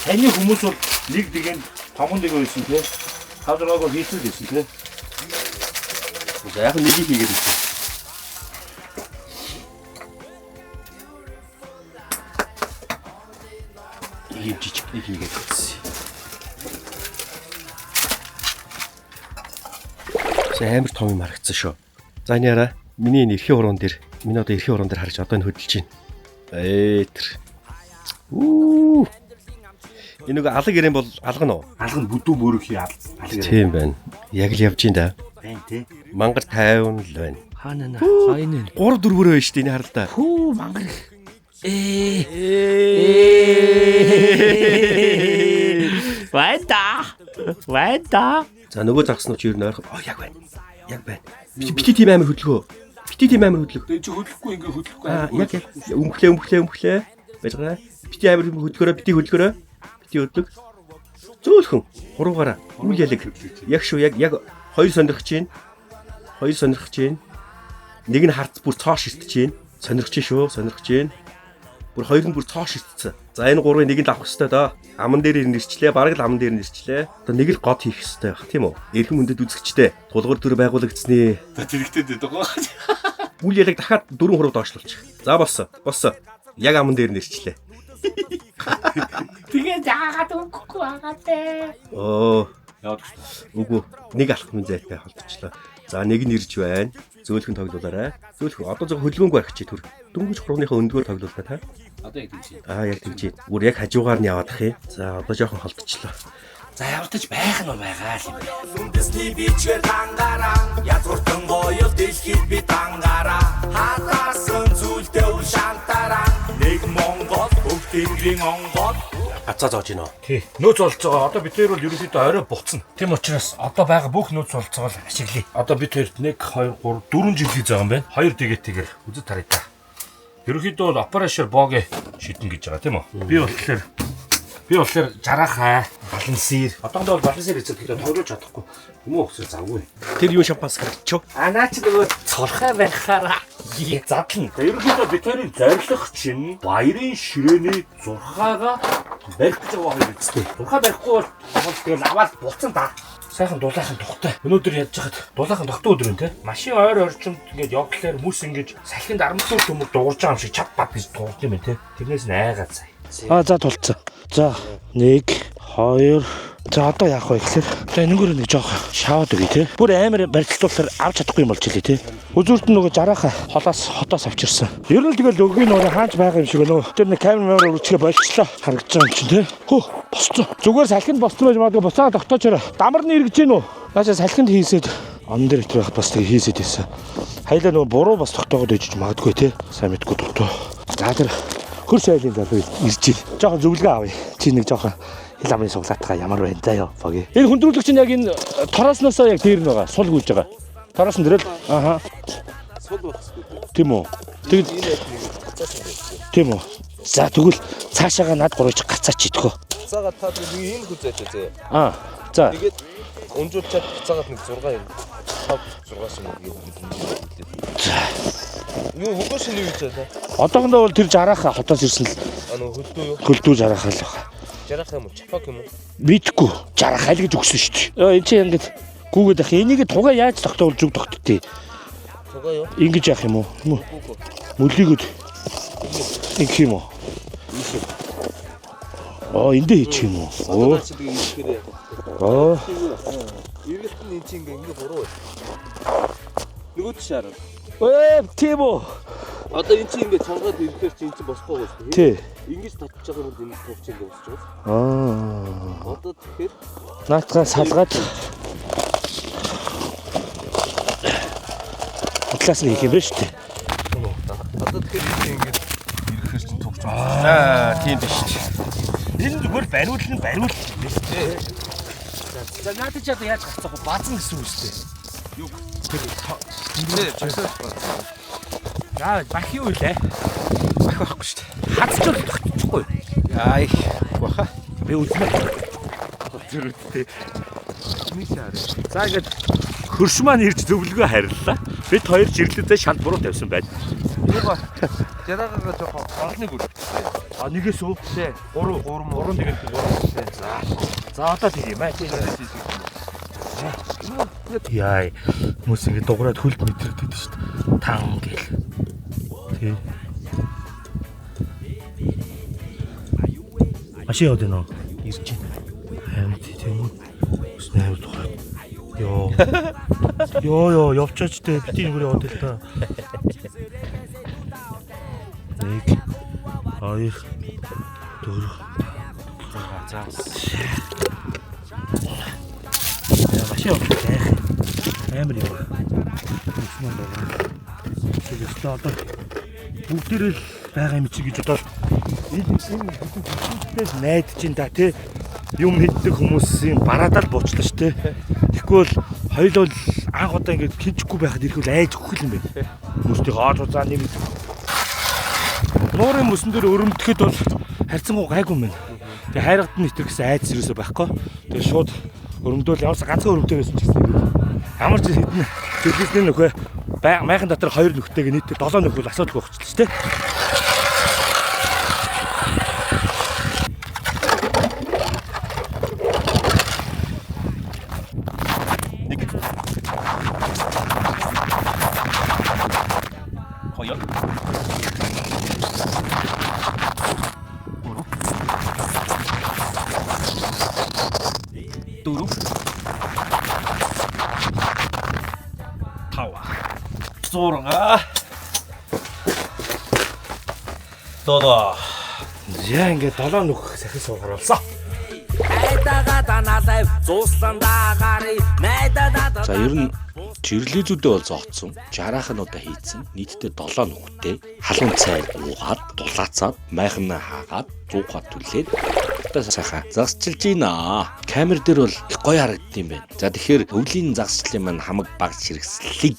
A: Таны хүмүүс бол нэг дэгэнд томон дэг байсан тий. 5-6-оор хийсэн гэсэн тий.
B: За яг нэг хийгээд ирсэн.
A: Ийм жижиг нэг хийгээд ирсэн.
B: Амар том юм харагдсан шүү. За энэ яра миний энэ эрхийн уран дээр миний одоо эрхийн уран дээр харж одоо энэ хөдөлж байна. Тэр. Энэ нэг алга гэрэм бол алгана уу?
A: Алга нь бүдүү мөрөх алга.
B: Тийм байна. Яг л явж ин да.
A: Байн тий.
B: Мангар 50 л байна.
A: Хаана хайна.
B: 3-4 байна шүү дээ энэ харалтаа.
A: Хүү мангар. Вайда.
B: За нөгөө загснууд чи ер нь ойрхон. Яг байна. Бити тийм амар хөдөлгөө.
A: Тэг чи хөдлөхгүй ингээ хөдлөхгүй.
B: Яг өмхлээ. Байж байгаа. Бити амар хөдөлгөөрөө бити хөдлөг. Зөөлхөн хуруугаараа үйл ялэг. Яг шүү яг хоёр сонирхож чинь. Нэг нь харц бүр цоо ширтэж чинь. Сонирхож чинь. Бүр хоёр нь бүр цоо ширтсэн. За энэ гурвын нэг нь авах хэрэгтэй доо. Аман дээр нэрчлээ. Бараг л аман дээр нэрчлээ. Одоо нэг л гот хийх хэрэгтэй байх тийм үү? Эрхэм мөндөд үзэгчтэй. Тулгуур төр байгуулагдсны.
A: За тэрэгтэй дэдэг байгаа.
B: Үйл ялэг дахиад 4 хуруу доошлуулчих. За болсон. Яг аман дээр нэрчлээ.
E: Тэгээ жаагаад өгөхгүй байгаа те.
B: Оо,
A: Яадаг шүү.
B: үгүй. Нэг алах минь зайтай холдчихлоо. За нэг нь ирж байна. Зөөлхөн тоглуулаарай. Зөөлхөн одоо зөв хөлбөмбөг барих чи түр. Дөнгөж хурууныхаа өндгөөр тоглуулаа та.
A: Одоо яг тийч.
B: Яг тийч. Бүр яг хажуугаар нь яваад ах юм. За одоо жоохон холдчихлоо.
A: За явартаж байх нь байгаа л юм.
E: үндэсний бичгээр тангараа язгууртан гоёл дэлхийд би тангараа хатаасан зүйлдээ үл шантараа нэг Монгол бүх тэнгэрийн онгол
B: Ацаа зоож гинөө.
A: Тий. Нөөц болж байгаа. Одоо бид хоёр бол ерөнхийдөө орой буцна. Тийм учраас одоо байгаа бүх нөөц болцоогоо ашиглая. Одоо бид хоёрт 1 2 3 4 жил хийж байгаа юм байна. 2 дэгээтэйгээр үзэж тарай та. Ерөнхийдөө бол операшер боог шидэн гэж байгаа тийм үү? Би болохоор жарахаа балан сэр. Одоохондоо бол балан сэр эцэг тэгээд тойруулж чадахгүй. Хүмүүн өгсөөр завгүй.
B: Тэр юу шампанс гарчив.
A: Наа чи нөгөө цолхой байхаараа задлан. Ерөнхийдөө бид хоёрын зорилго чинь баярын ширээний зурхаага барих гэж байгаа юм үстэй. Зурхаа барихгүй бол тэгэл аваад буцсан та. Сайхан дулаахан тухтай. Өнөөдөр ядж хахад дулаахан тухтай өдөр юм те. Машин ойр орчимд ингээд явдлаар хүмүүс ингэж салхинд арматур төмөр дуурж байгаа юм шиг чап бат гэж дуурж юм те. Тэрнээс найгаад сая.
G: За тулцсан. За 1 2 за одоо яах вэ гэхээр за энэгээр нэг жоох шаваад өгье те. Бүр амар барилтуулахаар авч чадахгүй юм болж илээ те. Үзүүрт нь нөгөө жарааха хотоос авчирсан. Ер нь л тэгэл өггийн нөгөө хаач байгаа юм шиг нөгөө тэр нэг камер үрчгээ болчихлоо харагдаж байгаа юм чинь те. Хөө босцоо. Зүгээр салхинд босцсон байж магадгүй буцаага тогтоочороо. Дамар нь эргэж гин үү? Наача салхинд хийсэд он дээр ихтэй байхад бас тэг хийсэд ийсэн. Хайлаа нөгөө буруу бас тогтоогод ижиж магадгүй те. Сайн мэдгүй тогтоо. За тэр хөрш айлын залуу ирж ийн. Жохон зөвлөгөө авъя. Чи нэг жохон хил амын суглаатгаа ямар байна заа ёо боги. Энэ хүндрүүлэг чинь яг энэ торосноосоо яг дээр нь байгаа. Сул гүйж байгаа. Тороос нь дэрэл ааха. Сул багсгүй. Тийм үү. Тэгэд тийм үү. За тэгвэл цаашаага над гурвч гацаач идэх.
I: Цаагаа та нэг энэ хүзээч зэ.
G: За.
I: Тэгээд унжуулчаад цаагаад нэг 6 юм. 5 6 шиг нэг юм.
G: За.
I: Юу хөгөөш нь юу ч аа.
G: Одоохондоо бол тэр жарааха хотоос ирсэн л
I: хөлдөө юу?
G: Хөлдөө жарааха л байна.
I: Жарах юм уу? Чапак юм уу?
G: Мэдгүй. Жарааха л гэж өгсөн шүү дээ. Энд чи ингэж гүүгээд ах. Энийг тугаа яаж тогтоолж үг тогтдгийг.
I: Тугаа юу?
G: Ингэж яах юм уу? Мөлийгөд. Ингэх юм уу? Эндээ хийчих юм уу?
I: Иргэлт нь чи ингэ буруу. Нөгөө тийш хараа.
G: Тийм үү.
I: Одоо эн чинь ингэ чангаад ирэхээр чи эн чинь босхгүй байх шүү дээ.
G: Тий.
I: Ингэж татчих байгаа юм бол энэ төвч ингэ босч байгаа. Одоо тэгэхээр
G: наатгаа салгаад класс нэг юм байна шүү дээ.
I: Одоо тэгэхээр ингэ ирэхээр чинь төвч
B: Тийм биш.
G: Энэ зүгээр бариул нь бариул.
A: За наадад ч одоо яаж гарцах вэ? Баазан гэсэн үг шүү дээ.
I: юу? Нэ часаа.
A: Яа, бах юу вэ?
B: Бах байхгүй шүү дээ.
A: Хацчул тогтчихгүй.
B: Ай. Баха.
A: Би үзмээ.
B: Зүрхтэй.
A: За ингээд хөрш маань ирж зөвлөгөө хариллаа. Бид хоёр жирлэлдээ шалт буруу тавьсан байна.
I: Юугаа? Жараагаа жоохон олныг үр.
A: Нэгээс үү? Тий. 3 тэгээд 3. За одоо тийм юм аа. Яй. Хүмүүс ингэ дуграад хөлд мэдрэгдэв шүү дээ. Тан гэл. Тий. Машин яваад байна уу? Ирж байна. Хамт тийм үү? Снайпер дуграад. Йоо явчаач дээ. Бити нэг яваад л та. 1 2 4 за. Машин явах. Амар юм. Үснэ байна. Тэгээд одоо бүгдээрээ л байгаа юм чи гэж бодоод энэ найд чинь та тий юм мэддэг хүмүүсийн бараадаа л буучлаа ш тий. Тэгэхгүй бол хоёул бол анх удаа ингэж хинжихгүй байхад ирэхүүл айж өгөх юм байна. Хүмүүстийг оож заа нэг нуурын мөсөн дээр өрөмдөхэд бол харьцангуй гайгүй юм байна. Тэгээ хайргад нь итэр гэсэн айдас юусоо байхгүй. Тэгээ шууд өрөмдөөл ямарс ганцхан өрөмтэй байсан ч гэсэн ямар ч хэдэн зөвлөсний нөхөө майхан дотор 2 нөхтэйг нийт 7 нөхөд асуудалгүй болчихлоо шүү дээ.
B: 6. Доо.
A: Яа ингээд 7 нөх сахин суугаар болсон.
E: Айдагаа даналай зуусландаа гарыг найдадаа.
H: За ер нь жирлизүүдээ бол зооцсон. 60-аахнуудаа хийцэн. Нийтдээ 7 нүхтэй халуун цай уугаад, дулаацаад, майхнаа хаагаад, зуухад түлээд одоо сайхан загсчилж байна. Камер дээр бол их гоё харагдсан байна. За тэгэхээр өвлийн загсчлын маань хамаг баг хэрэгслийг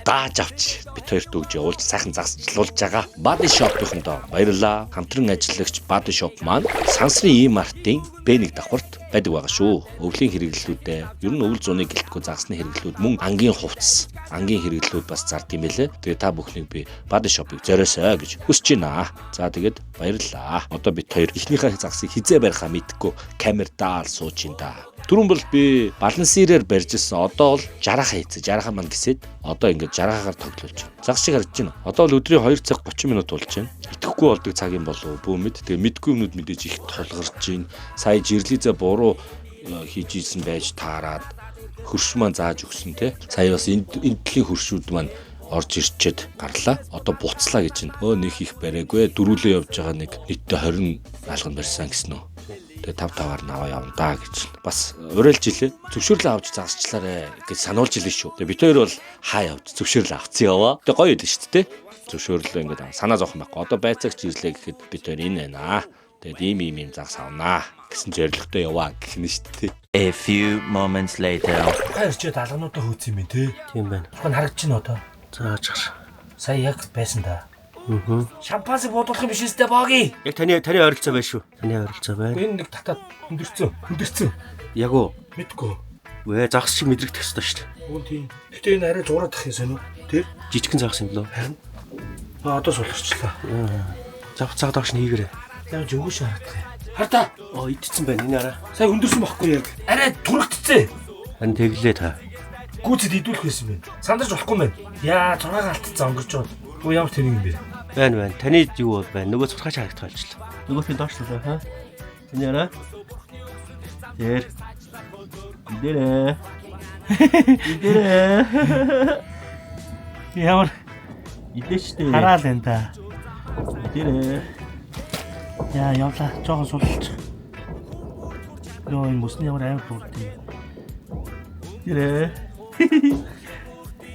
H: дааж авч бит хоёрт өгж явуулж сайхан загсчлуулж байгаа. Body Shop-ийнхондоо баярлалаа. Хамтран ажиллагч Body Shop маань сансрын ийм артын Б1 давхарт байдаг байгаа шүү. Өвлийн хэрэглэлүүдээ ер нь өвөл зуны гэлтгүй загсны хэрэглэлүүд мөн ангийн хувцас, ангийн хэрэглэлүүд бас зард юм байлээ. Тэгээ та бүхнийг би Body Shop-ыг зориосоо гэж хүсэж байна. За тэгээд баярлалаа. Одоо бит хоёр ихнийхээ загсыг хизээ барихаа мэдхгүй камертаа сууж ин да. Түрүүн бол би балансирээр барьжсэн. Одоо бол 60-аа хийцээ. 60-аа маань гисээд одоо ингээд 60-аагаар тоглуулж байна. Загс шиг харагдаж байна. Одоо бол өдрийн 2 цаг 30 минут болж байна. Итгэхгүй болдог цаг юм болов уу? Бүү мэд. Тэгээ мэдгүй юмнууд мэдээж их толгорч байна. Сая жирлизээ буруу хийж ийсэн байж таарад хөрш маань зааж өгсөн те. Сая бас энэ дэлхийн хөршүүд маань орж ирчээд гарлаа. Одоо буцлаа гэж байна. Нэг их бариаггүй. Дөрүүлээ явж байгаа нэг нийтдээ 20 алган барьсан гэсэн үү. Тэгээ 5-5-аар наваа явна да гэж. Бас урайлж илээ. Зөвшөөрлөө авч загсчлаарэ гэж сануулж илээ шүү. Тэгээ бид хоёр бол хаа явж зөвшөөрлөө авцсан яваа. Тэгээ гоё идэв шүү дээ. Зөвшөөрлөө ингээд санаа зовхон байхгүй. Одоо байцаагч ирлээ гэхэд бид хоёр энэ байна. Тэгээд ийм загс авнаа гэсэн зорилготой яваа гэх нь шүү дээ.
C: A few moments later.
A: Хайрчээд алгануудаа хөөц юм бэ те.
B: Тийм байна.
A: Тухайн харагдаж байна одоо.
B: За чаар.
A: Сая яг байсан да. Шампанс буудуулах юм биш үстэй бооги.
B: Яг таны ойролцоо байна шүү. Таны ойролцоо байна.
A: Энэ нэг татаад хөндөрцөн.
B: Яг уу.
A: Мэдгүй.
B: Вэ загс шиг мэдрэгдэх ёстой шүү дээ.
A: Үгүй тийм. Гэтэ энэ арай зураад ах юм сонио. Тэр
B: Жижигхэн загс юм лөө.
A: одоо сулгарчлаа.
B: Завцаад багш нь хийгэрээ.
A: Яаж өгөөш харагдах. Хартаа.
B: Идсэн байна энэ араа.
A: Сая өндөрсөн байхгүй яг. Арай түрэгдцээ.
B: Ань тэглээ та.
A: Гүцэд идүүлэх байсан байна. Сандарч болохгүй байна. Яа 6 алтцсан өнгөрч байна. Уу ямар тэр юм бэ?
B: Байна. Таны юу бол байна? Нөгөө цуцгаач харагдах болчихлоо. Нөгөөх нь доошлоо хаа. Таны араа. Тэр. Идэрээ.
A: Ямар
B: Идээчтэй.
A: хараал энэ та.
B: Идэрээ.
A: Яа явлаа. Жохон сулч. Нөө энэ мөсний ямар амар дуртай.
B: Идэрээ.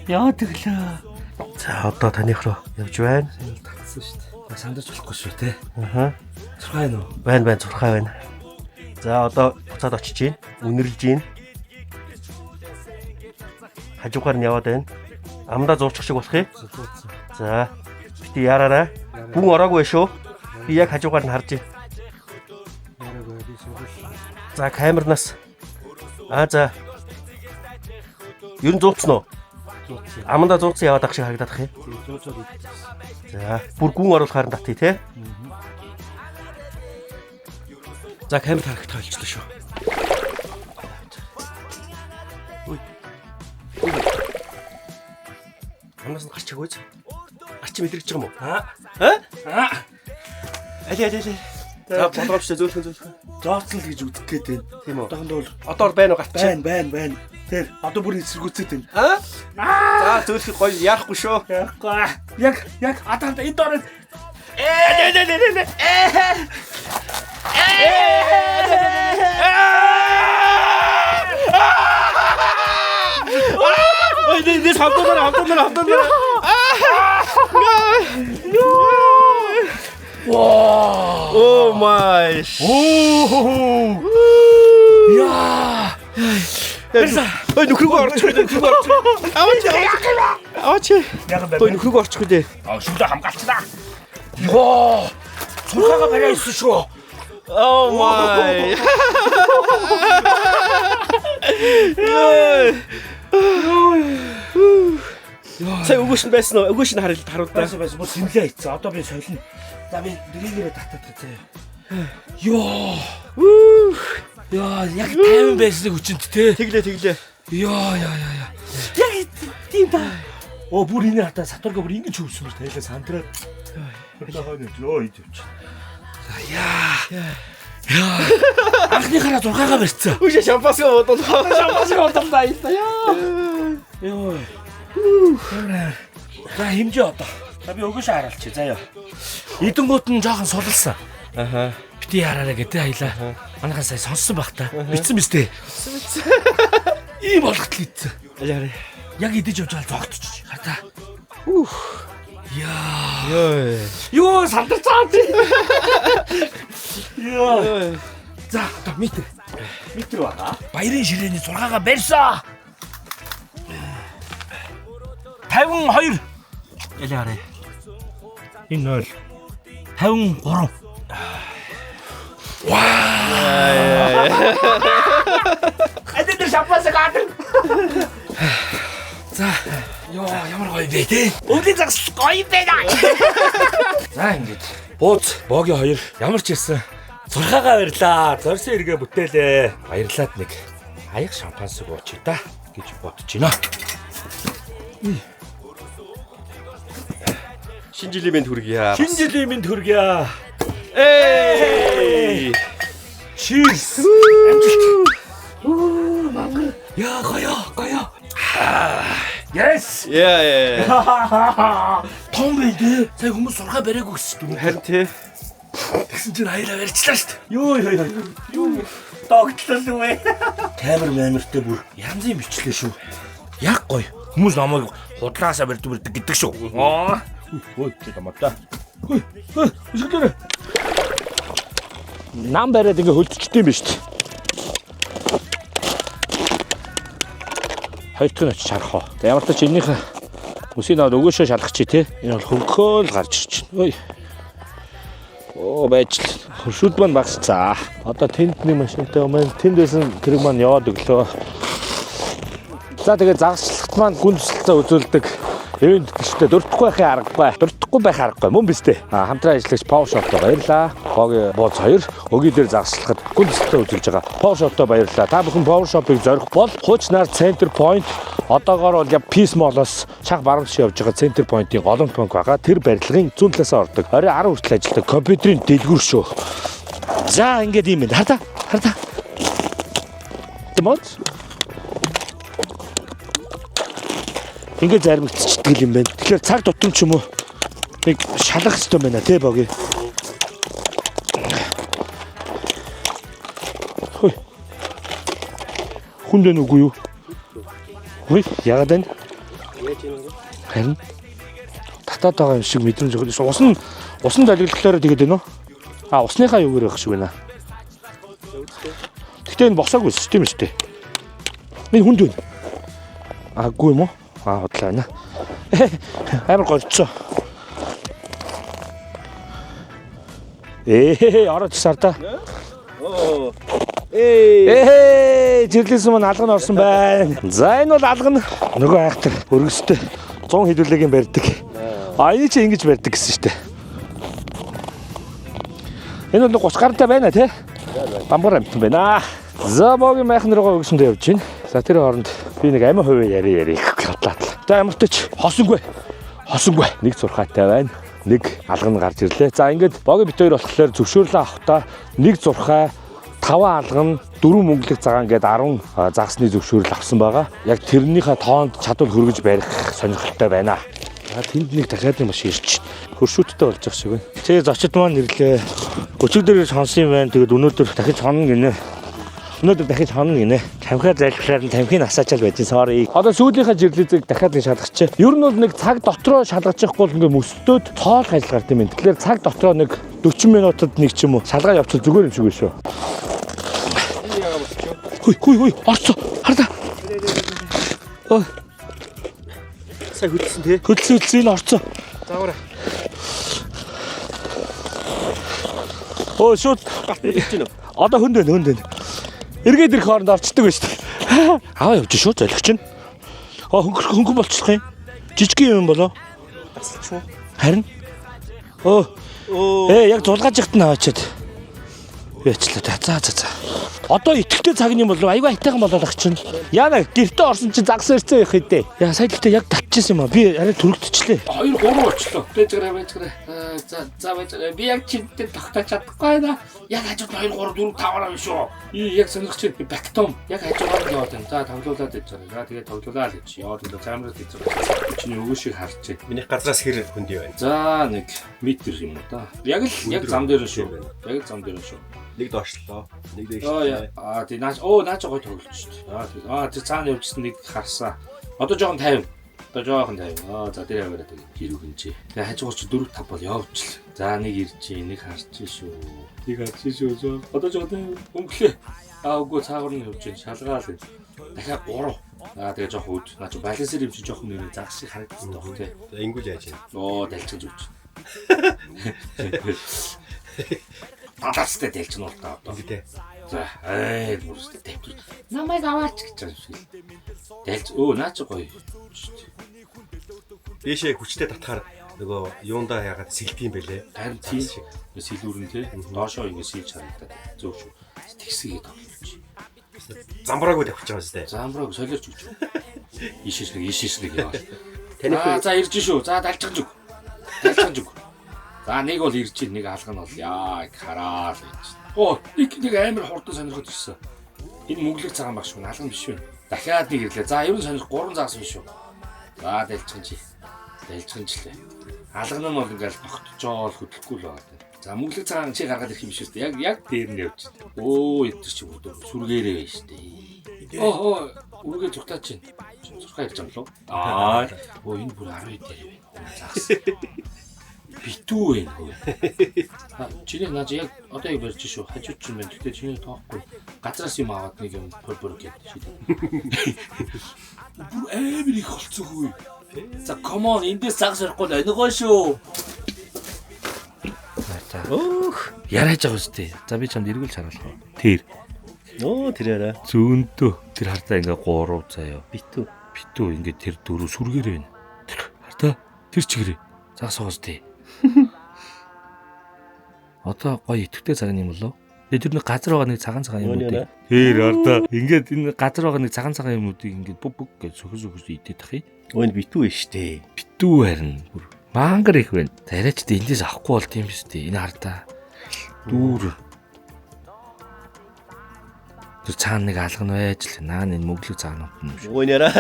A: Яа тэглээ.
B: За одоо таних руу явж байна.
A: Татсан шүү дээ. Сандарч болохгүй шүү те.
B: Аха.
A: Зурхай нөө.
B: Байна зурхай байна. За одоо буцаад очиж гин. Үнэрлж гин. Хажуугаар нь яваад байна. Амдаа зурчих шиг болох юм. За бити яраарай. Гүн ороогүй шүү. Би яг хажуугаар нь харж байна. За камернаас. За. Ер нь зууцсан уу? Амдаа зууцсан яваад ах шиг харагдах юм. За бүр гүн оруулахаар нь татъя те. За камер харагдах болчихлоо шүү. Амнаас нь гарч чагөөж. Гарч мэдрэгч байгаа юм уу? Али. За болгоомжтой зөөлхөн.
A: Зооцсон л гэж үзэх гээд байна.
B: Тийм үү?
A: Одоохонд бол
B: Одоо байна уу гарч?
A: байна. Тэр одоо бүр эсэргүүцээд байна.
B: За зөөлхий гоё яахгүй шүү.
A: Яахгүй. Яг адаад эд ороод
B: This хамтдаа. Oh my.
A: яа.
B: Ой нөхрөгөө орчих үү? Аваач.
A: Яг байна.
B: Ой нөхрөгөө орчих үү?
A: Шүлээ хамгаалчихна. Йоо. Цурхаага барай исэн шүү.
B: Oh my. Сая өгөөш нь байсан уу? Өгөөш нь харуулдаа.
A: Байсан. Бүр сэнлээ хийцээ. Одоо би солино. За би дригээрээ татаад заяа. Йоо. Яа, яг 50 байсныг хүчинт те.
B: Тэглээ.
A: Яа. Яг тийм та. Оо бүр энэ хата сатурга бүр ингэж хөвсөн шүү дээ. Сандраа. Йоо идэж. За яа. Анхныхаараа 6-гаа барьцсан.
B: Үгүй шампанское бодлоо.
A: Яа. Йоо. За хэмжээ одоо. За би өгөөш харуулчих заяа. Эдэнгуут нь жоохон сулсан.
B: Аха.
A: Бити хараарай гэдэг аялаа. Манайхан сая сонссон баг та. Бицсэн биз дээ. Ийм болготл ийдсэн.
B: Яарэ.
A: Яг идэж явж байгаа зогтчих. Хата. Яа. Юу сандарцаа чи. Яа. За одоо метр. Метр баа. Баярын ширээний 6-га барьсаа. 52. Ялаарэ. Энэ 0. 53. Эдгээр шапаас гадар. За, ёо ямар гоё бэ те. Өвлийн загас гоё байна. За ингэж. Бууз, богийн 2 ямар ч ирсэн. 6-га барьлаа. Зорьсон эргээ бүтээлээ. Баярлаад нэг аяг шампансыг уучих та гэж бодож байна.
B: Шинэ жилийн мэнд хүргье.
A: Шинэ жилийн мэнд хүргье.
B: Эй!
A: Cheers. Амжилт. Яа гоё. Yes.
B: Yeah.
A: Том бэ. Сая хүмүүс 6 бариагүй гэсэн юм.
B: Харин тий.
A: Тэгсэн чинь аялаа барьчлаа шүү дээ. Юу. Тогтлол үе. Камерманэртэй бүр янзын бичлээ шүү. Яг гоё. Хүмүүс намайг худлаасаа барьдаг гэдэг шүү. Ой, томоотой. Өсгөлөө.
G: Нам бариад ингээ хөлдчихтэй юм биш үү? Хоёр дахь нь очиж харах уу. Ямар ч энэнийхээ үсийг наваад өгөөшөө шалгах чи тий. Энэ бол хөнгөө л гарч ирж байна. Ой. Оо байж л. Хөршүүд маань багсцаа. Одоо тэнд нэг машинтай өмнө тэнд байсан тэрэг маань яваад өглөө. За тэгээ загасчлалт маань гүн тусалцаа үзүүлдэг. Энд тийштэй дурдахгүй байх аргагүй мөн биз дээ. Хамтран ажиллагч Power Shop-то баярлаа. Богийн бууз 2 өгийн дээр загслахад гүн тусалцаа үзүүлж байгаа. Power Shop-то баярлаа. Та бүхэн Power Shop-ыг зорих бол хуучнаар Center Point одоогоор бол яг Peace Mall-оос шаг баруун тийш явж байгаа Center Point-ийн голомт банк байгаа. Тэр барилгын зүүн талаасаа ордог. Орой 10 хүртэл ажилладаг компьютерийн дэлгүүр шүү. За ингээд юм байна. Хардаа. Тэмээд ингээд зармигдчихдэг юм байна. Тэгэхээр цаг тутам ч юм уу нэг шалгах хэрэгтэй байна тий боги. Хөөе. Хүндэн үгүй юу? Хөөе, яагаад вэ? Харин татаад байгаа юм шиг мэдрэмж өгдөө. Усан далиглахлаараа тэгээд байна уу? Усныхаа юугаар байх шиг байна. Гэтэ энэ босоогүй систем шүү дээ. Энэ хүнд байна. Аагүй юм уу? Бодлоо байна. Амар голцоо. Ороод сарда. Жирлээс мань алга нь орсон байна. За энэ бол алга нь нөгөө айхтар өргөстэй 100 хэдүүлэгийн барьдаг. Энэ чи ингэж барьдаг гэсэн шүү дээ. Энэ бол 30 гартай байна тий? Бамбар амт байна. За богийн майхан руугаа өгсөндөө явж байна. За тэр хооронд би нэг амин хувийн яри бодлоо. За ямар ч ч хосонгүй. Нэг зурхаатай байна. Нэг алга нь гарч ирлээ. За ингээд богийн бит хоёр болохоор зөвшөөрлөө авахдаа нэг зурхаа 5 алга нь 4 мөнгөлөг цагаан гээд 10 загсны зөвшөөрөл авсан байгаа. Яг тэрнийхээ тоонд чадвар хөргөж барих сонирхолтой байна. Тэнд нэг дахиад маш ирч хөршүүттэй болж байгаа шиг байна. Тэгээ зочид маань ирлээ. Өчигдөр сонсон юм байна. Тэгээд өнөөдөр дахиж хонно гинэ. Тамхиа зайлшглаар нь тамхины асаачаал байж sorry. Одоо сүүлийнхаа жирлэлийг дахиад нэг шалгачих. Ер нь бол нэг цаг дотроо шалгачихгүй бол ингээ мөстөөд тоол ажил гард юм. Тэгэхээр цаг дотроо нэг 40 минутад нэг ч юм уу шалгаа явуул зүгээр юм шиг байна шүү. Хүй орцоо хардаа.
B: Сая хөдөлсөн тий.
G: Хөдөлсөн энэ орцоо.
B: Заавараа.
G: Шууд
B: ирж гинөө.
G: Одоо хөнд байна. Эргээд ирэх хооронд орчдөг байж тээ. Аваа явж шүү золигч нь. Хөнгөн болчихлох юм. Жижиг юм болоо.
B: Тасалч уу?
G: Харин. Яг зулгааж ихт нь аваачаад. Яачлаа. За. Одоо итгэвтэй цагны болов айгүй айтайхан болоод ах чинь. Яна гэртээ орсон чинь загас ирсэн явах хэдэ. Яа саядтай яг татчихсан юм аа. Би арай төрөгдчихлээ.
A: 2 3 очлоо. Бэжгэрэ. За бэжгэрэ. Би яг чинтэй тогтоож чадахгүй да. Яг хажууд 2 3 4 5 араа биш үү? Яг сонирхож байна. Би бактом. Яг хажуугаар нь яваад байна. За тоглуулаад иж байгаа. За тэгээд тоглуулаад ич. Яваад энэ камерад иж байгаа. Чиний өвөө шиг харж байна.
B: Миний газраас хэр хүнд байна.
A: За 1 метр юм уу да. Яг зам дээр шүү. Яг зам дээр шүү.
B: Нэг доошлоо. Нэг дээш.
A: Тий наач гой тоглож шүү дээ. Тэр цаана явжсэн нэг харсаа. Одоо жоохон 50. За тэр яваараа тэгээд хэрүүгэнчээ. Тэгээ хажуугаар чи 4 5 бол явуулчихлаа. За нэг ирж, нэг харж шүү. Нэг харж шүү. Одоо жоохон өнгөлөө. Үгүй цаагаар нь явж байна. Шалгаал. Дахиад 3. Тэгээ жоохон үд. Наач балансер юм чи жоохон нэр загас шиг харагдсан тоох тий.
B: За ингүүл яаж юм.
A: Дэлчиж өгч. Татастай дэлж нь болтоо одоо.
B: Тэ.
A: За бүрстэй тавьчих. Намайг аваач гэж байгаа юм шиг. Дэлж наач гоё.
B: Дээшээ хүчтэй татахаар нөгөө юундаа ягаад сэлтийм бэлээ.
A: Харин тийм шиг сэлүүрэн тий. Доошоо ингэ сэлж харагдаад зөөх шүү. Тэгсгээд тоглож.
B: Замбраагүй тавьчих байгаа зү.
A: Замбрааг солиорч өгч. Ишээшрэг яваа. Таны за ирж шүү. За далжгаж өг. За нэг бол ирж чинь нэг алга нь бол яа хараал гэж. Нэг амар хурдан сонирхож ирсэн. Энэ мөнгөлөг цагаан баг шүү. Алга биш вэ? Дахиад нэг ирлээ. За ер нь сонирх 3 загас биш шүү. За дэлжгэнчлээ. Алга нь бол ингээл тогтжоол хөдлөхгүй л байна. За мөнгөлөг цагаан чи гаргаад ирэх юм биш үү? Яг дээр нь явж байна. Эдгэр чи бүр сүргээрээ байна шүү дээ. Үргээ зүгтаач чинь. Зурхаа ирж байгаа лөө. Энэ бүр 12 дээр байна. Загас. Битүү байна хөө. Чиний наач яг одоо яг барьж шүү. Хажууд ч юм байна. Гэтэ чиний тоохгүй. Газраас юм аваад нэг юм пөр гэдэг шийдээ. Бүр амар их болцоо хөө. За come on эндээс загас ярихгүй л өнөгөө шүү. Яриаж байгаа үстэй. За би чамд эргүүл харуулах. Тэр.
B: Тэр яра.
A: Зүүндөө тэр хартаа ингээ 3 заяа.
B: Битүү
A: ингээ тэр 4 сүргээр байна. Тэр хартаа тэр чигээрээ. Загас уустай. Одоо гоё итгэвтэй цаг юм болоо. Тэр нэг газар байгаа нэг цагаан юмнуудыг. Тэр ордоо ингээд энэ газар байгаа нэг цагаан юмнуудыг ингээд бүг гэж сөхөж идээд тах юм.
B: Энэ битүү ээ штэ.
A: Битүү харин бүр мангар их байна. Тариач эндээс авахгүй бол тийм биш үү? Энэ хартаа дүүр. Тэр цаана нэг алга нь байж л наа энэ мөглөг цаанууд юм шүү.
B: Яра.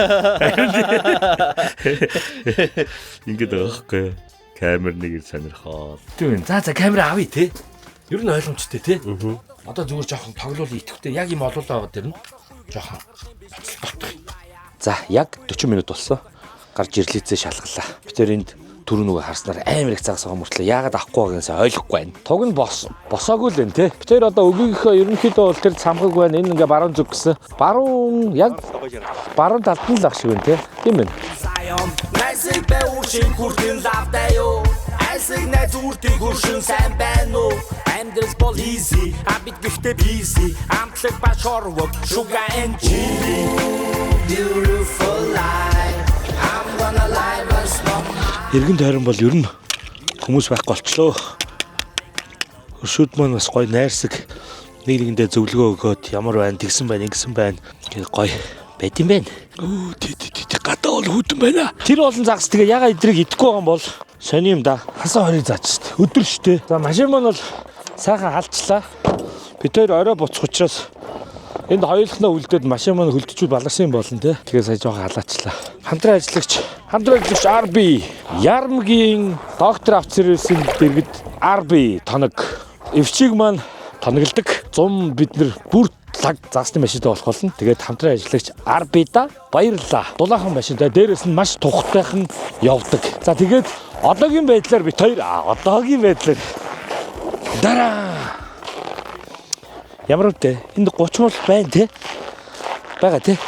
A: Ингээд байгаа байхгүй. Камер нэг сонирхоо. Тийм. За камера авъя те. Ер нь ойлгомжтой те. Одоо зүгээр жоохон тоглоул итгэвтэй. Яг юм олуулаа байгаа дэр нь. Жоохон боцолтох. За яг 40 минут болсон. Гарч ирлээцээ шалгалаа. Би тэр энд түрүү нөгөө харснаар амар их загас байгаа мөртлөө яагаад авахгүй байгаасаа ойлгохгүй байна. Туг нь босоогүй л байна те. Би тэр одоо өгөөгийнхөө ерөнхийдөө бол тэр цамхаг байна. Энэ ингээ баруун зүг гэсэн. Баруун яг баруун талд нь л ах шиг байна те. Тийм байна. Найсыг бэушин хүртэн лавтай юу. Айсыг найз үртийг хуршин сайн байна уу. Амьдрал бол easy. Абит гэхдээ busy. Амтлаг ба шорвог. Sugar and chili. Beautiful life. I'm gonna live a smoke. Иргэн тойрон бол ер нь хүмүүс байхгүй болчлоо. Өшөөд маань бас гоё найрсаг нэгэндээ зөвлөгөө өгөөд ямар байна, тэгсэн байна, ингэсэн байна. Гоё байт юм байна. Тий гадаа бол хүдэн байна. Тэр олон загас тэгээ яга идрийг идэхгүй байгаа юм бол сони юм да. Хасан хорийг заач штэ. Өдөр штэ. За машин маань бол сайхан халчлаа. Би тэр орой буцах учраас энд хоёулахнаа үлдээд машин маань хөлдөж баларсан юм болно те. Тэгээ сая жоохон халаачлаа. Хамтран ажиллагч RB Ярмгийн доктор авцэрсэн дэргэд RB тоног. Эвчиг маань тоногддог. 100 бид нэр бүр лаг заасны машинтай болох болно. Тэгээд хамтран ажиллагч RB-да баярлаа. Дулаахан машинтай дээрээс нь маш тухтайхан явдаг. За тэгээд одоогийн байдлаар бит хоёр одоогийн байдлаар дараа ямар үдэ энд 30 мөр байна те. Бага те.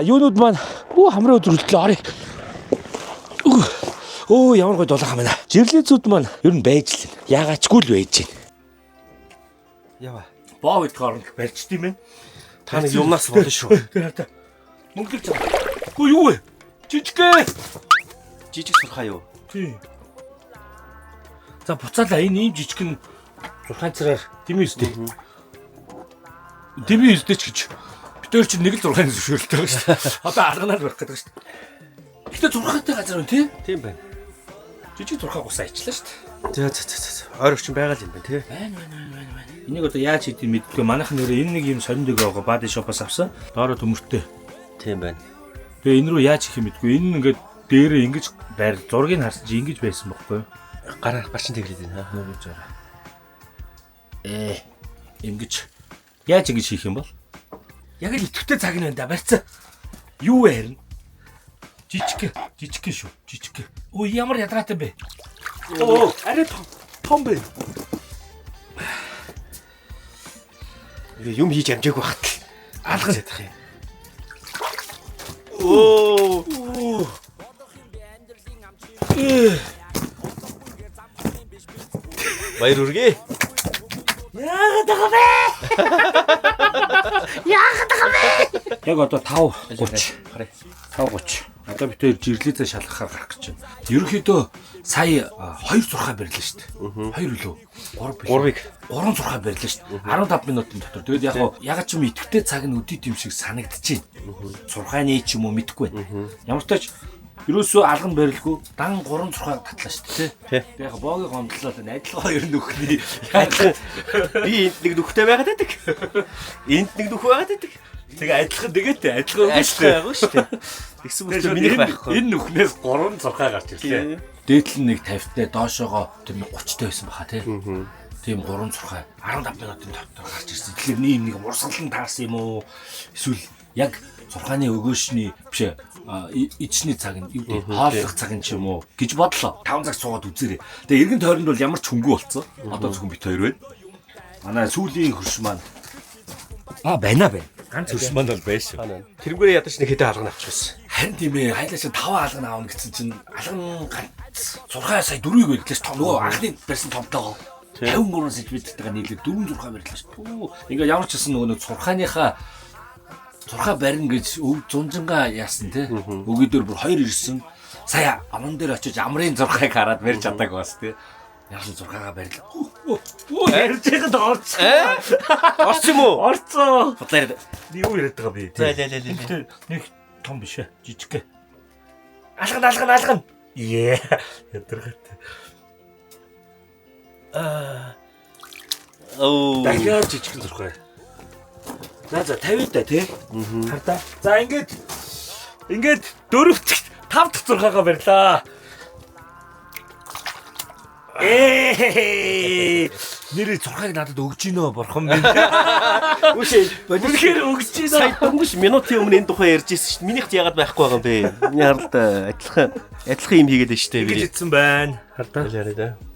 A: Юунууд маань хамраа өдөр хөдлөө орё. Ямар гой дулаахан байна. Жирлэцүүд маань ер нь байж л яагаачгүй л байж байна.
B: Ява.
A: Боо ит хооронд барьчт юм бэ?
B: Та нэг юмнаас болно шүү.
A: Тэр мөнгөлөг цаа. Юу вэ? Жижигхэн.
B: Жижиг сурхаа юу?
A: Тий. За буцаалаа энэ ийм жижигхэн 6 цагаар дими үстэй. Дими үстэй ч гэж. Бид өөр чинь нэг л 6-ны зөвшөөрөлтэй байгаа шүү дээ. Одоо алганаар барих гэдэг шүү дээ. Гэтэ 6-тай газар байна тий?
B: Тийм байна.
A: Жижиг 6 гусаа ичлээ шүү дээ.
B: За. Ойр орчин байгаа л юм байна тий.
A: Байна. Энийг одоо яаж хийдгийг мэдгүй. Манайх нэрээ энэ нэг юм сонин дэгээ байгаа бади шопоос авсан. Доороо төмөртэй.
B: Тийм байна.
A: Тэгээ энэ рүү яаж хийх юм мэдгүй. Энэ ингээд дээрээ ингэж байр зургийг харсан чи ингэж байсан байхгүй юу?
B: Гарчин тэглээд байна.
A: Нөгөө зураа. Ингэж яаж ингэж хийх юм бол? Яг л итгэвтэй цаг нь байна да барьцаа. Юу вэ харин? Жижиг шүү. Өө ямар ядраатай бэ? Оо, арай том бэ.
B: Юм хийж амжаагүй багт л
A: Алган ядах юм.
B: Оо. Баяр үргээ.
A: Яг одоо 5:30. 5:30. Одоо бид хоёр жирлээзээ шалгахаар гарах гэж байна. Ерөнхийдөө сая 2 зурхаа барьлаа шүү дээ. 2 үлээ. 3 зурхаа барьлаа шүү дээ. 15 минутын дотор. Тэгээд яг ч юм итгэвтэй цаг нь өдөрт юм шиг санагдчихээн. Зурхааны ч юм уу мэдэхгүй байна. Ямар ч тач ерөөсөө алган барилгүй дан 3 зурхаа татлаа шүү дээ. Тэгээд яг боогийн гомдлоо адилхан 2 нөхний.
B: Би энд нэг нөхтэй байгаад байдаг. Энд нэг нөх байгаад байдаг.
A: Тэгээ адилхан үгүй шүү дээ.
B: Тэгсэн үгтэй минийх байхгүй.
A: Энэ нүхнээс 3 зурхаа гарч ирлээ. Дээдл нь нэг 50-тай, доошоогоо тэр 30-тай байсан баха тий. Тийм 3 зурхаа 15 минутын дотор гарч ирсэн. Тэгэхээр нэг урсгалан таарсан юм уу? Эсвэл яг зурхааны өгөөшний биш ичний цаг нь юу вэ? Хооллох цаг нь ч юм уу гэж бодлоо. 5 цаг суугаад үзээрэй. Тэгээ эргэн тойронд бол ямар ч хөнгөө болцсон. Одоо зөвхөн бит хоёр байна. Манай сүүлийн хөрш маань байна. Ганц хөрш маань бол байш.
B: Тэрнгүүрээ ядаж нэг хэдэн алган авчихсан.
A: Харин тийм ээ, хайлааш 5 алган аавна гэсэн чинь алган ганц 6 сая 4-ийг барьлаа ш. Нөгөө анхны барьсан томтойгоо 53 см-тэйгээ нийлээ 4 6 барьлаа ш. Ингээ ямар ч гэсэн нөгөө зурхааныхаа зурхаа барина гэж өв зунжингаа яасан те. Өгөөдөр бүр 2 ирсэн. Сая аман дээр очиж амрын зурхааг хараад барьж чадаагүй бас те. Яасан зурхаагаа барьлаа. Ярьж байгаад орц.
B: Орц юм уу?
A: Орцоо.
B: Бодлоо.
A: Юу яриад байгаа би?
B: За.
A: Нэг том биш ээ. Жижиг. Алган. Ядаргатай. Дахиад жижиг зурхаа. За 50 та тий. Хардаа. За ингээд 4 дахь 5 дахь зурхаагаа барьлаа. Нэрээ зурхааг надад өгч гинөө бурхан минь.
B: Үгүй
A: үнэхээр өгч гинөө.
B: сая дөнгөж минутын өмнө энэ тухай ярьж ирсэн шүү дээ. Минийхт яагаад байхгүй байгаа юм бэ? Миний харалта адилхан юм хийгээд байна шүү дээ.
A: Ингэж ицсэн байна. Хардаа.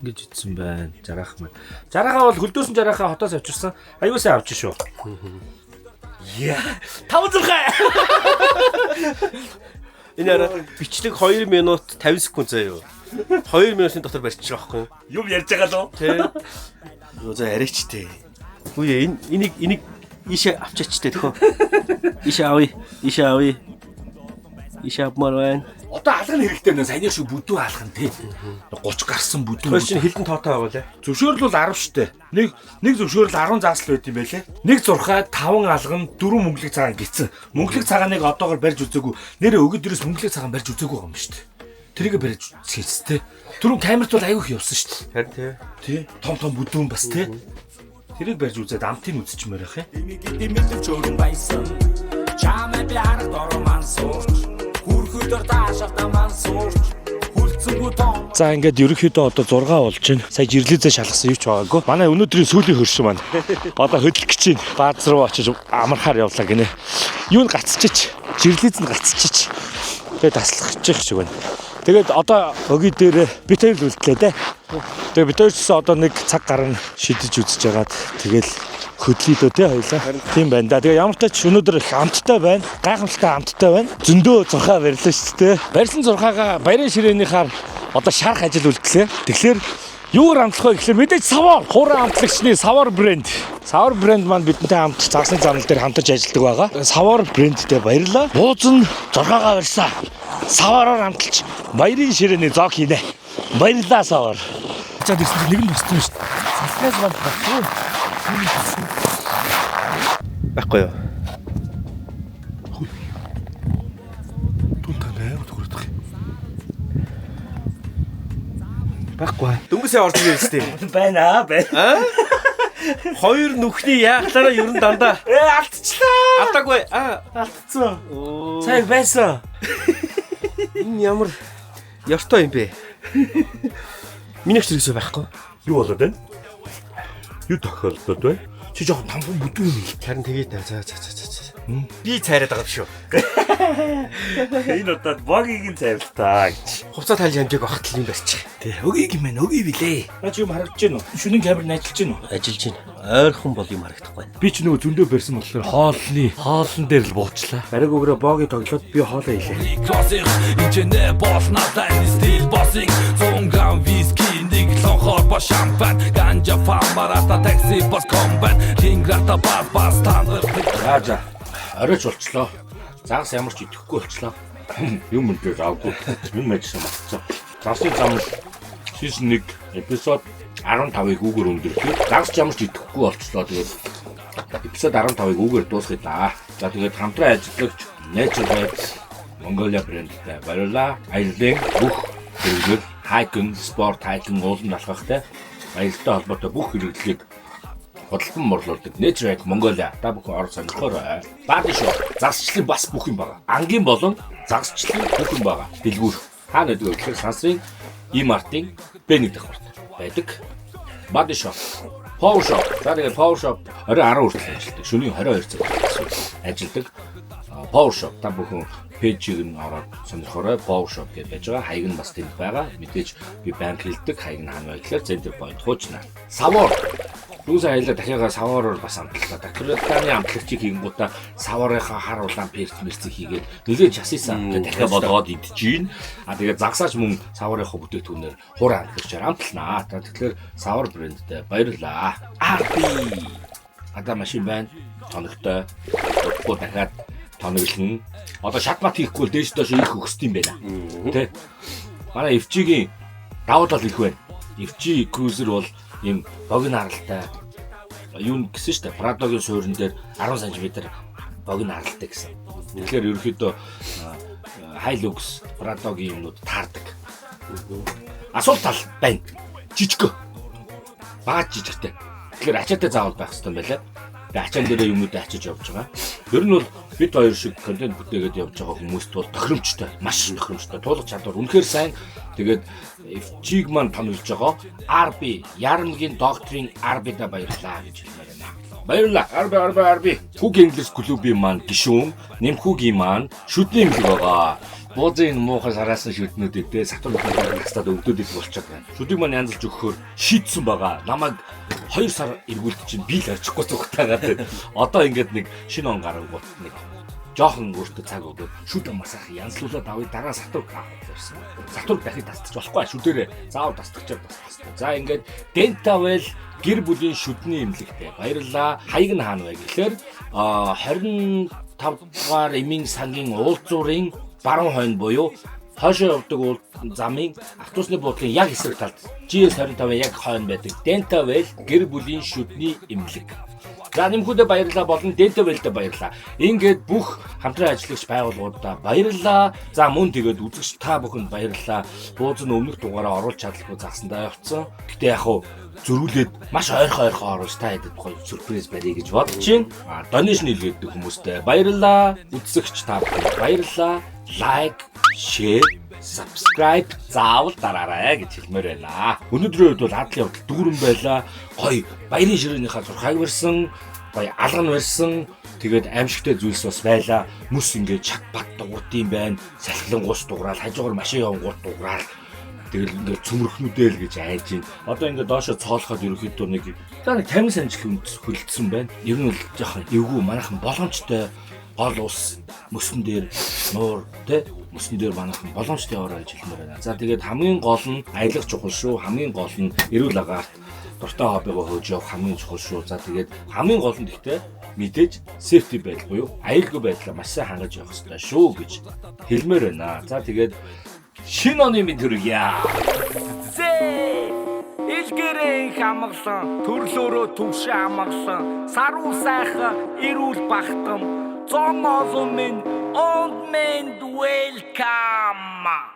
A: Ингэж ицсэн байна. Жаргах маань. Жаргахаа бол хөлдөөсөн жаргахаа хотоос авчирсан. Аюусаа авч шүү. Яа. 5 зурхаа.
B: Энэ арай бичлэг 2 минут 50 секунд заяа юу? 2 минутын дотор барьчих байхгүй юу?
A: Юм ярьж байгаа лөө.
B: Тэ. Юу за арайчтэй. Үгүй энийг ийшээ авчаач тэ төхөө. Ийшээ авъя. Ийшээ авмаар байна.
A: Одоо алган хэрэгтэй нэ саяны шиг бүдүү алган тий. 30 гарсан бүдүү.
B: Тэр чинь хилэн тоотой байгаа лээ.
A: Зөвшөөрөл бол 10 штэ. Нэг зөвшөөрөл 10 заасл байт юм байлээ. Нэг зурхаа 5 алган 4 мөнгөлөг цагаан гисэн. Мөнгөлөг цагааныг одоогоор барьж үзээгүй. Нэрээ өгөөдрөөс мөнгөлөг цагаан барьж үзээгүй юм штэ. Тэрийг барьж үзчихсэн тий. Түрүүн камерт бол аягүй их явсан штэ.
B: Харин
A: тий. Том бүдүүн бас тий. Тэрийг барьж үзээд амтыг үзчихмээр ах юм.
E: Димитр чөрөн байсан. Чамаа би хараад ороман сууч. Хүрхөдөр таашаалтаа ман сууч.
G: За ингээд ерөнхийдөө одоо 6 болж байна. Сая жирлээзээ шалгасан юу ч байгаагүй. Манай өнөөдрийн сүүлийн хөрш маань. Одоо хөдлөх гэж байна. Бааз руу очиж амархаар явлаа гинэ. Юу н гацчих. Жирлээз нь гацчих. Тэгээд таслахчих шиг байна. Тэгээд одоо өгийн дээр бит хоёр л үлдлээ дээ. Тэгээд бит хоёр ч гэсэн одоо нэг цаг гарна шидэж үзэж байгаад тэгэл хөдлөе дөө тий хоёлаа. Тийм байна да. Тэгээ ямар ч тач өнөөдөр их амттай байна. Гайхамшигтай амттай байна. Зөндөө зурхаа барьлаа шүү дээ. Барьсан зурхаагаа баярын ширээнийхаар одоо шарах ажил үлдлээ. Тэгэхээр юугаар амтлах вэ гэхлээр мэдээж савар. Хуурай амтлагчны савар брэнд. Савар брэнд маань бидэнтэй хамт загсны занал дээр хамтарч ажилладаг байгаа. Савар брэндтэй баярлаа. Бууз нь зурхаагаа барьсан. Савараар амталж баярын ширээний зог хийнэ. Баярлалаа савар. гарчаад ирсэн чинь нэг нь босдсон шүү дээ. Салхиас бол баггүй.
B: Байхгүй юу?
G: Түн танаа төгөрөх юм.
B: Байхгүй. Дөнгөсөө орж ирсэн шүү дээ.
A: Байна.
B: Хоёр нүхний яахлаараа ер нь дандаа
A: Алдчихлаа.
B: алдаагүй.
A: Алдсан. Цаг байсан.
B: Энэ ямар ёртой юм бэ? Миний хэрэгсээ байхгүй.
G: Юу болоод байна? Юу тохиолдод вэ?
A: Чи жоохон тамхан бүдүүн юм.
B: Харин тэгээд за. Би цайраад байгаа биш үү?
A: Энэ удаад богийн цайралтаа гэж.
B: Хувцас тайлж амжааг багтал юм барьчих.
A: Тэ өгийг юм байна. Өгийг билээ. Наач юм харагдаж байна уу? Шүнэн камер ажиллаж байна уу?
B: Ажиллаж байна. Ойрхон бол юм харагдахгүй.
A: Би ч нөгөө зөндөө барьсан болохоор хоолн дээр л буучлаа. Бараг өгрөө богийг тоглоод би хоолоо хийлээ.
F: Crossing инженер болно тань стил боссинг зонган виски нэг лонхор ба шампан ганжа фамарата такси бас комбан линграта бас тандар.
A: За. Оройч болчлоо. Загас ямар ч идэхгүй болчлоо. Юм өндөр авгүй. Юм ажилласан болцсон. Загсны зам season 1 эпизод 15-ыг үгээр өндөрлөө. Загас ч ямар ч идэхгүй болчлоо. Тэгээд эпизод 15-ыг үгээр дуусгая да. За тэгээд хамтран ажиллагч Nature Vibes Mongolia брэндтэй баярлалаа. Аяллаа бүх хэрэглэл, хайкинг, спорт, хайкинг уулын алхахтай аялалтай холбоотой бүх хэрэглэлийг бодлон морлуулдаг Nature Vibes Mongolia та бүхэн орж сонирхоорой. Баады шүү. Загасчлалын бас бүх юм байгаа. Ангийн болон загасчлалын бүх юм байгаа. Дэлгүүр. Хаана гэдэг вэ гэхээр сансрын E-Mart-ийн Бэнийг дэх барт байдаг. Баады шүү. Power Shop. За тэгээд Power Shop орой 10 хүртэл ажилладаг. Шөнийн 22 цаг ажилладаг. Power Shop та бүхэн пэйжийг нь ороод сонирхоорой. Power Shop гэж байж байгаа. Хаяг нь бас тэнд байгаа. Мэдээж би банк хэлдэг. Хаяг нь хаана вэ гэхээр Center Point хуучнаа. Савар. Дүүс аялаа дахиагаа савараар бас амтлаа. Докторатаны амтлагчийг хийнгуудаа саварынхаа хар улаан перцмэрцийг хийгээд нэлээд часисан гэдэг дахиад болгоод идчихээн. Тэгээд загсаач мөн саварынхаа бүтээгдэхүүнээр хураа амтлагчаар амтлнаа. Тэгэхээр савар брэндтэй баярлалаа. RB. Ада машин байна. Тоногтой. Удахгүй дахиад тоноглоно. Одоо шатмат хийхгүй л дээш доош их өгсд юм байна. Тэ. Манай FG-ийн давуу тал их байна. FG Cruiser бол ийм богино харалтай юу гэсэн шүү дээ. Pradoгийн суурин дээр 10 см богино харалтай гэсэн. Тэгэхээр ерөөхдөө Hilux Pradoгийн юмнууд таардаг. Асуулт тал байна. Жижиг. Бага жижигтэй. Тэгэхээр ачаатай заавал байх хэрэгтэй байлаа. Тэгээ ачаан дээрээ юмнуудаа ачиж явж байгаа. Ер нь бол бид хоёр шиг контент бүтээгээд явж байгаа хүмүүст бол тохиромжтой, маш тохиромжтой. Туулах чадвар үнэхээр сайн. Тэгээд FG-г маань томилж байгаа. RB, Ярамгийн докторийн RB-да баярлалаа гэж хэлмээр байна. Баярлалаа. RB. Хүүг English клубын маань гишүүн, нэмхүүгийн маань шүдний имлэг байгаа. Бузын муухай сараасан шүднүүд эдээ сатурн хастад өвдөдөд болчиход байна. Шүдийг маань янзлж өгөхөөр шийдсэн байгаа. Намайг 2 сар эргүүлт чинь би л авчихгүй зүгтаагаад. Одоо ингээд нэг шинэ он гарангууд нэг жоохон өөртөө цаг өгөөд шүд масах янзлуулаад авъя дараа сатурн авчихсан. Сатурн дахиж тасчих болохгүй шүдээрээ заавал тасчихчаад тасчихсан. За ингээд Dentavel гэр бүлийн шүдний имлэгтэй баярлалаа. Хаяг нь хаана вэ гэхээр 25 дугаар эмийн сангийн уулзуурын баруун хойно буюу хойшоо явдаг уул замын автобусны буудлын яг эсрэг талд GS25-ын яг хойно байдаг Dentavel гэр бүлийн шүдний имлэг. За нэмхүүдээ баярлалаа болон Dentavel-д баярлалаа. Ингээд бүх хамтран ажиллагч байгууллагуудаа баярлалаа. За мөн тэгээд үзэгч та бүхэнд баярлалаа. Бууз нь өмнөх дугаараа оруулж чадлаггүй загсандаа явцсан. Гэтэ яг хуу зөрүүлээд маш ойрхон оруулж та хэдэд гоё сюрприз барья гэж бодож байна. Донешн хийлгээдэг хүмүүстээ баярлалаа. Үзэгч та бүхэнд баярлалаа. Like, share, subscribe заавал дараарай гэж хэлмээр байна. Өнөөдрийн үед бол хадлын явдал дүүрэн байлаа. Гоё баярын ширээнийхээ зурхааг барьсан, гоё алган барьсан. Тэгээд аимшигтай зүйлс бас байлаа. Мүс ингээд чат бат дуурд юм байна. Салхилан гус дуурал, хажуугаар машин явгууд дуурал. Тэгэл ингээд цөмрөхнүүдээ л гэж айж байна. Одоо ингээд доошо цоолоход ерөөхдөө нэг тамин санжил хөлдсөн байна. Ер нь бол жоохон эвгүй манайхан боломжтой гол ус мөсөн дээр нуур тэ мөсөн дээр манайхан боломжтой ороо гэж хэлмээр байна. За тэгээд хамгийн гол нь аялах чухал шүү. Хамгийн гол нь эрүүл агаарт дуртай хоббигоо хөөж явах хамгийн чухал шүү. За тэгээд хамгийн гол нь гэхдээ мэдээж safety байдал буюу аюулгүй байдлаа маш сайн хангаж явах хэрэгтэй шүү гэж хэлмээр байна. За тэгээд шинэ оны мэд хүргье.
E: Гэрэн хамглан төрлөөрөө төвшин амгалан саруу сайхан эрүүл бахтам зон олон минь old man welcome